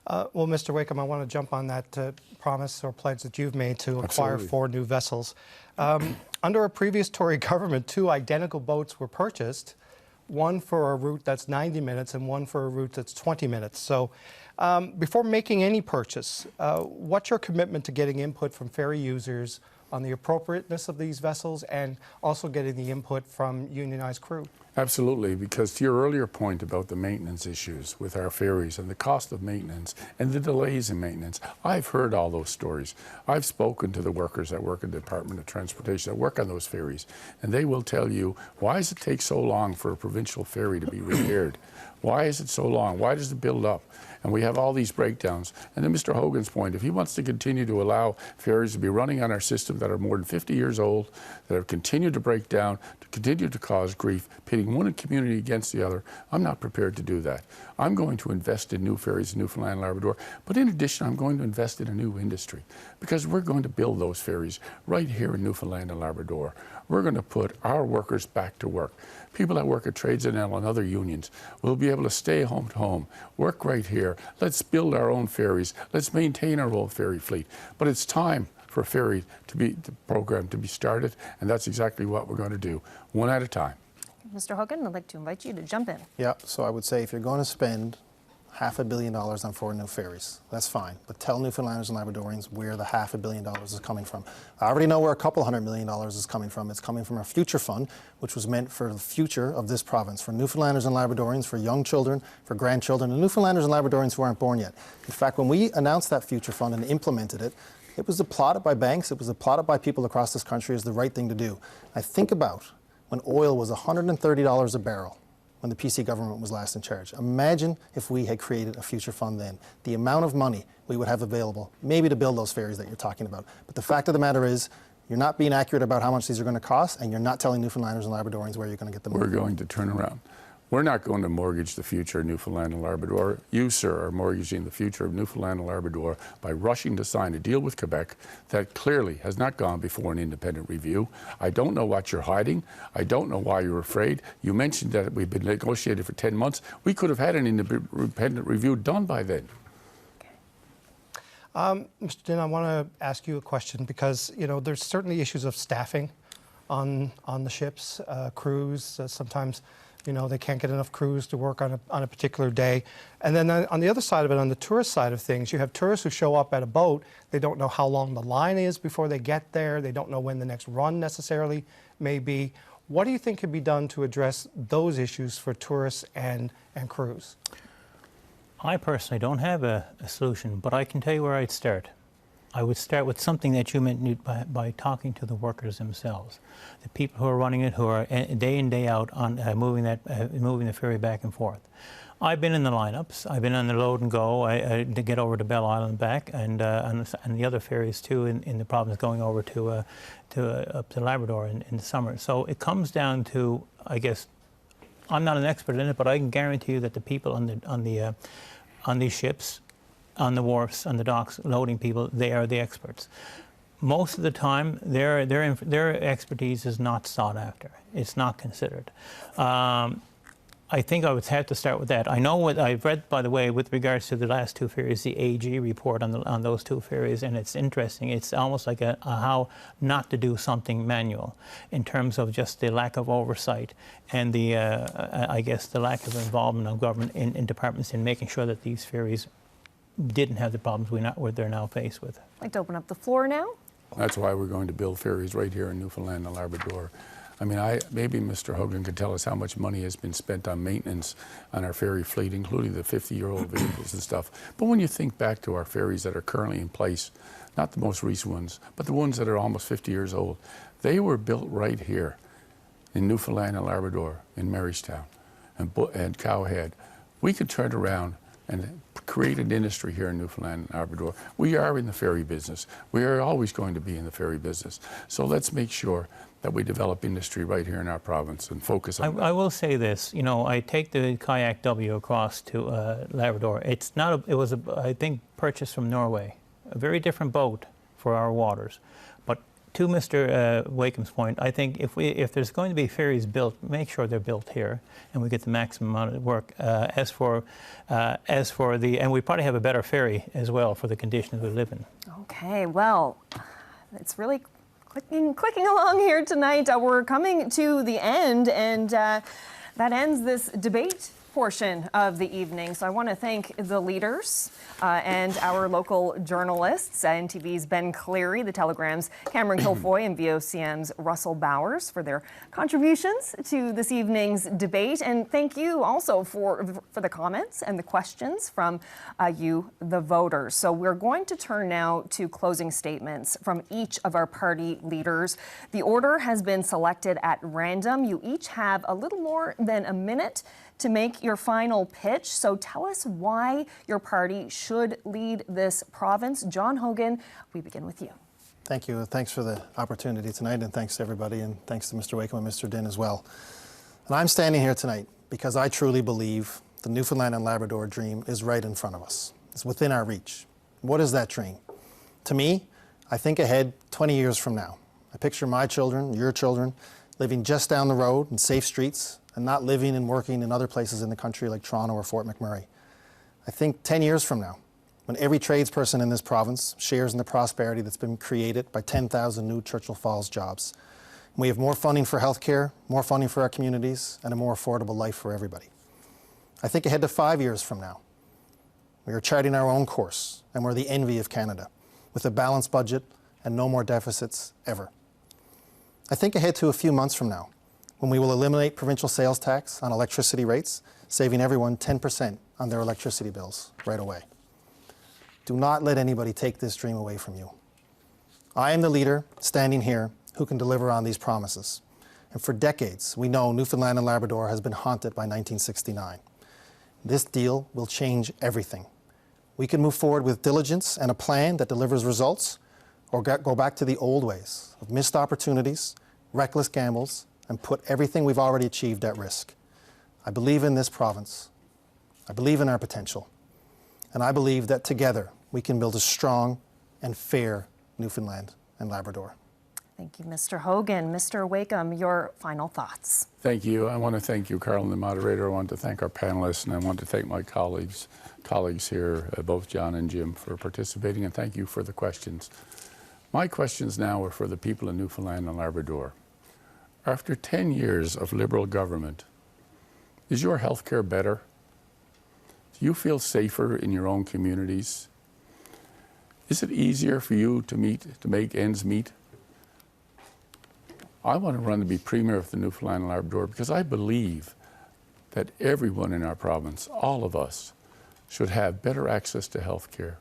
Well, Mr. Wakeham, I want to jump on that promise or pledge that you've made to acquire 4 new vessels. Under a previous Tory government, 2 identical boats were purchased, one for a route that's 90 minutes and one for a route that's 20 minutes. So before making any purchase, what's your commitment to getting input from ferry users on the appropriateness of these vessels and also getting the input from unionized crew? Absolutely, because to your earlier point about the maintenance issues with our ferries and the cost of maintenance and the delays in maintenance, I've heard all those stories. I've spoken to the workers that work in the Department of Transportation that work on those ferries, and they will tell you, why does it take so long for a provincial ferry to be repaired? Why is it so long? Why does it build up? And we have all these breakdowns. And then Mr. Hogan's point, if he wants to continue to allow ferries to be running on our system that are more than 50 years old, that have continued to break down, to continue to cause grief, pitting one community against the other, I'm not prepared to do that. I'm going to invest in new ferries in Newfoundland and Labrador, but in addition, I'm going to invest in a new industry because we're going to build those ferries right here in Newfoundland and Labrador. We're going to put our workers back to work. People that work at Trades and other unions will be able to stay home to home, work right here. Let's build our own ferries. Let's maintain our own ferry fleet. But it's time for a ferry the program to be started, and that's exactly what we're going to do, one at a time. Mr. Hogan, I'd like to invite you to jump in. Yeah, so I would say if you're going to spend $500 million on 4 new ferries, that's fine. But tell Newfoundlanders and Labradorians where the $500 million is coming from. I already know where a couple $100 million is coming from. It's coming from our future fund, which was meant for the future of this province, for Newfoundlanders and Labradorians, for young children, for grandchildren, and Newfoundlanders and Labradorians who aren't born yet. In fact, when we announced that future fund and implemented it, it was applauded by banks, it was applauded by people across this country as the right thing to do. I think about when oil was $130 a barrel, when the PC government was last in charge. Imagine if we had created a future fund then, the amount of money we would have available, maybe to build those ferries that you're talking about. But the fact of the matter is, you're not being accurate about how much these are going to cost, and you're not telling Newfoundlanders and Labradorians where you're going to get the money. We're going to turn around. We're not going to mortgage the future of Newfoundland and Labrador. You, sir, are mortgaging the future of Newfoundland and Labrador by rushing to sign a deal with Quebec that clearly has not gone before an independent review. I don't know what you're hiding. I don't know why you're afraid. You mentioned that we've been negotiated for 10 months. We could have had an independent review done by then. Mr. Dinn, I want to ask you a question because, you know, there's certainly issues of staffing on the ships, crews. Sometimes, you know, they can't get enough crews to work on a particular day. And then on the other side of it, on the tourist side of things, you have tourists who show up at a boat. They don't know how long the line is before they get there. They don't know when the next run necessarily may be. What do you think could be done to address those issues for tourists and crews? I personally don't have a solution, but I can tell you where I'd start. I would start with something that you meant by talking to the workers themselves, the people who are running it, who are day in, day out on moving the ferry back and forth. I've been in the lineups. I've been on the load and go to get over to Bell Island and back, and the other ferries too in the province going over to up to Labrador in the summer. So it comes down to, I guess, I'm not an expert in it, but I can guarantee you that the people on these ships, on the wharfs, on the docks, loading people, they are the experts. Most of the time, their expertise is not sought after. It's not considered. I think I would have to start with that. I know what I've read, by the way, with regards to the last 2 ferries, the AG report on those 2 ferries, and it's interesting. It's almost like a how not to do something manual in terms of just the lack of oversight and the, I guess, the lack of involvement of government in departments in making sure that these ferries didn't have the problems they're now faced with. I'd like to open up the floor now. That's why we're going to build ferries right here in Newfoundland and Labrador. I mean, maybe Mr. Hogan could tell us how much money has been spent on maintenance on our ferry fleet, including the 50-year-old vehicles and stuff. But when you think back to our ferries that are currently in place, not the most recent ones, but the ones that are almost 50 years old, they were built right here in Newfoundland and Labrador, in Marystown and Cowhead. We could turn around and create an industry here in Newfoundland and Labrador. We are in the ferry business. We are always going to be in the ferry business. So let's make sure that we develop industry right here in our province and focus on that. I will say this, you know, I take the Kayak W across to Labrador. It was, I think, purchased from Norway. A very different boat for our waters. But to Mr. Wakeham's point, I think if there's going to be ferries built, make sure they're built here and we get the maximum amount of work. As for and we probably have a better ferry as well for the conditions we live in. Okay, well, it's really clicking along here tonight. We're coming to the end, and that ends this debate portion of the evening. So I want to thank the leaders and our local journalists, NTV's Ben Cleary, the Telegram's Cameron Kilfoy, and VOCM's Russell Bowers for their contributions to this evening's debate. And thank you also for the comments and the questions from you, the voters. So we're going to turn now to closing statements from each of our party leaders. The order has been selected at random. You each have a little more than a minute to make your final pitch. So tell us why your party should lead this province. John Hogan, we begin with you. Thank you. Thanks for the opportunity tonight, and thanks to everybody, and thanks to Mr. Wakeham and Mr. Dinn as well. And I'm standing here tonight because I truly believe the Newfoundland and Labrador dream is right in front of us. It's within our reach. What is that dream? To me, I think ahead 20 years from now. I picture my children, your children, living just down the road in safe streets, and not living and working in other places in the country like Toronto or Fort McMurray. I think 10 years from now, when every tradesperson in this province shares in the prosperity that's been created by 10,000 new Churchill Falls jobs. We have more funding for healthcare, more funding for our communities, and a more affordable life for everybody. I think ahead to 5 years from now. We are charting our own course, and we're the envy of Canada, with a balanced budget and no more deficits ever. I think ahead to a few months from now, when we will eliminate provincial sales tax on electricity rates, saving everyone 10% on their electricity bills right away. Do not let anybody take this dream away from you. I am the leader standing here who can deliver on these promises. And for decades, we know Newfoundland and Labrador has been haunted by 1969. This deal will change everything. We can move forward with diligence and a plan that delivers results, or go back to the old ways of missed opportunities, reckless gambles, and put everything we've already achieved at risk. I believe in this province. I believe in our potential. And I believe that together we can build a strong and fair Newfoundland and Labrador. Thank you, Mr. Hogan. Mr. Wakeham, your final thoughts. Thank you. I want to thank you, Carolyn, the moderator. I want to thank our panelists, and I want to thank my colleagues here, both John and Jim, for participating, and thank you for the questions. My questions now are for the people in Newfoundland and Labrador. After 10 years of Liberal government, is your health care better? Do you feel safer in your own communities? Is it easier for you to make ends meet? I want to run to be Premier of the Newfoundland and Labrador because I believe that everyone in our province, all of us, should have better access to health care,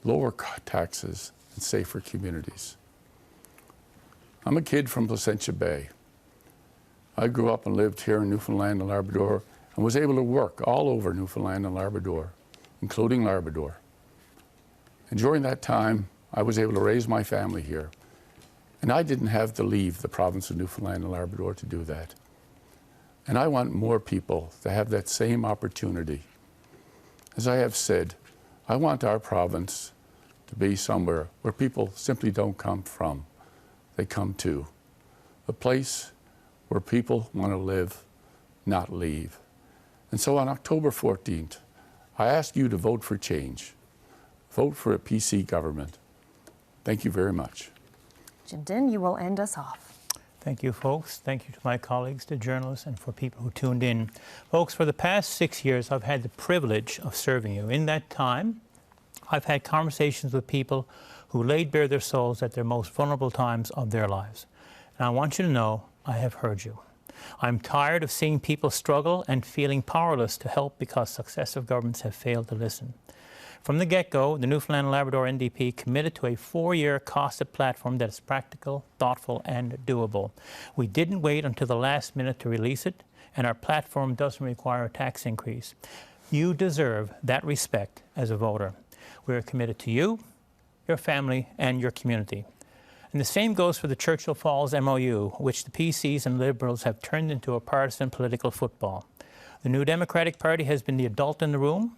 lower taxes, and safer communities. I'm a kid from Placentia Bay. I grew up and lived here in Newfoundland and Labrador and was able to work all over Newfoundland and Labrador, including Labrador. And during that time, I was able to raise my family here. And I didn't have to leave the province of Newfoundland and Labrador to do that. And I want more people to have that same opportunity. As I have said, I want our province to be somewhere where people simply don't come from, they come to. A place where people want to live, not leave. And so on October 14th, I ask you to vote for change. Vote for a PC government. Thank you very much. Jim Dinn, you will end us off. Thank you, folks. Thank you to my colleagues, the journalists, and for people who tuned in. Folks, for the past 6 years, I've had the privilege of serving you. In that time, I've had conversations with people who laid bare their souls at their most vulnerable times of their lives. And I want you to know I have heard you. I'm tired of seeing people struggle and feeling powerless to help because successive governments have failed to listen. From the get-go, the Newfoundland and Labrador NDP committed to a 4-year costed platform that is practical, thoughtful, and doable. We didn't wait until the last minute to release it, and our platform doesn't require a tax increase. You deserve that respect as a voter. We are committed to you, your family, and your community. And the same goes for the Churchill Falls MOU, which the PCs and Liberals have turned into a partisan political football. The New Democratic Party has been the adult in the room.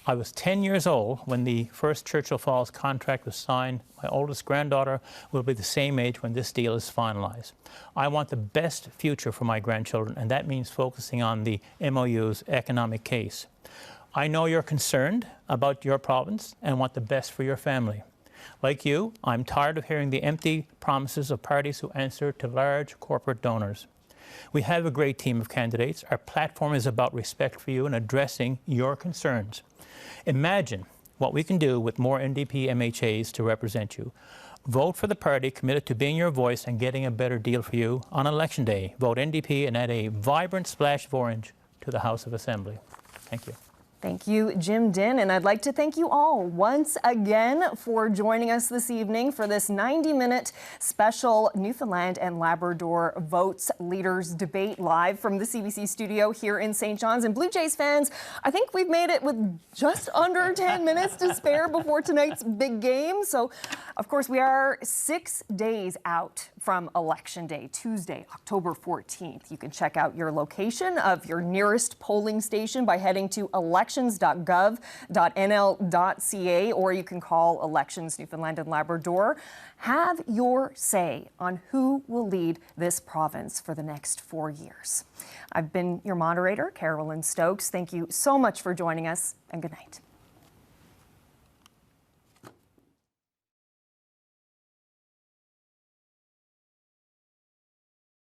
I was 10 years old when the first Churchill Falls contract was signed. My oldest granddaughter will be the same age when this deal is finalized. I want the best future for my grandchildren, and that means focusing on the MOU's economic case. I know you're concerned about your province and want the best for your family. Like you, I'm tired of hearing the empty promises of parties who answer to large corporate donors. We have a great team of candidates. Our platform is about respect for you and addressing your concerns. Imagine what we can do with more NDP MHAs to represent you. Vote for the party committed to being your voice and getting a better deal for you on Election Day. Vote NDP and add a vibrant splash of orange to the House of Assembly. Thank you. Thank you, Jim Dinn, and I'd like to thank you all once again for joining us this evening for this 90-minute special Newfoundland and Labrador Votes Leaders Debate live from the CBC studio here in St. John's. And Blue Jays fans, I think we've made it with just under 10 minutes to spare before tonight's big game. So, of course, we are 6 days out from Election Day, Tuesday, October 14th. You can check out your location of your nearest polling station by heading to elections.gov.nl.ca, or you can call Elections Newfoundland and Labrador. Have your say on who will lead this province for the next 4 years. I've been your moderator, Carolyn Stokes. Thank you so much for joining us, and good night.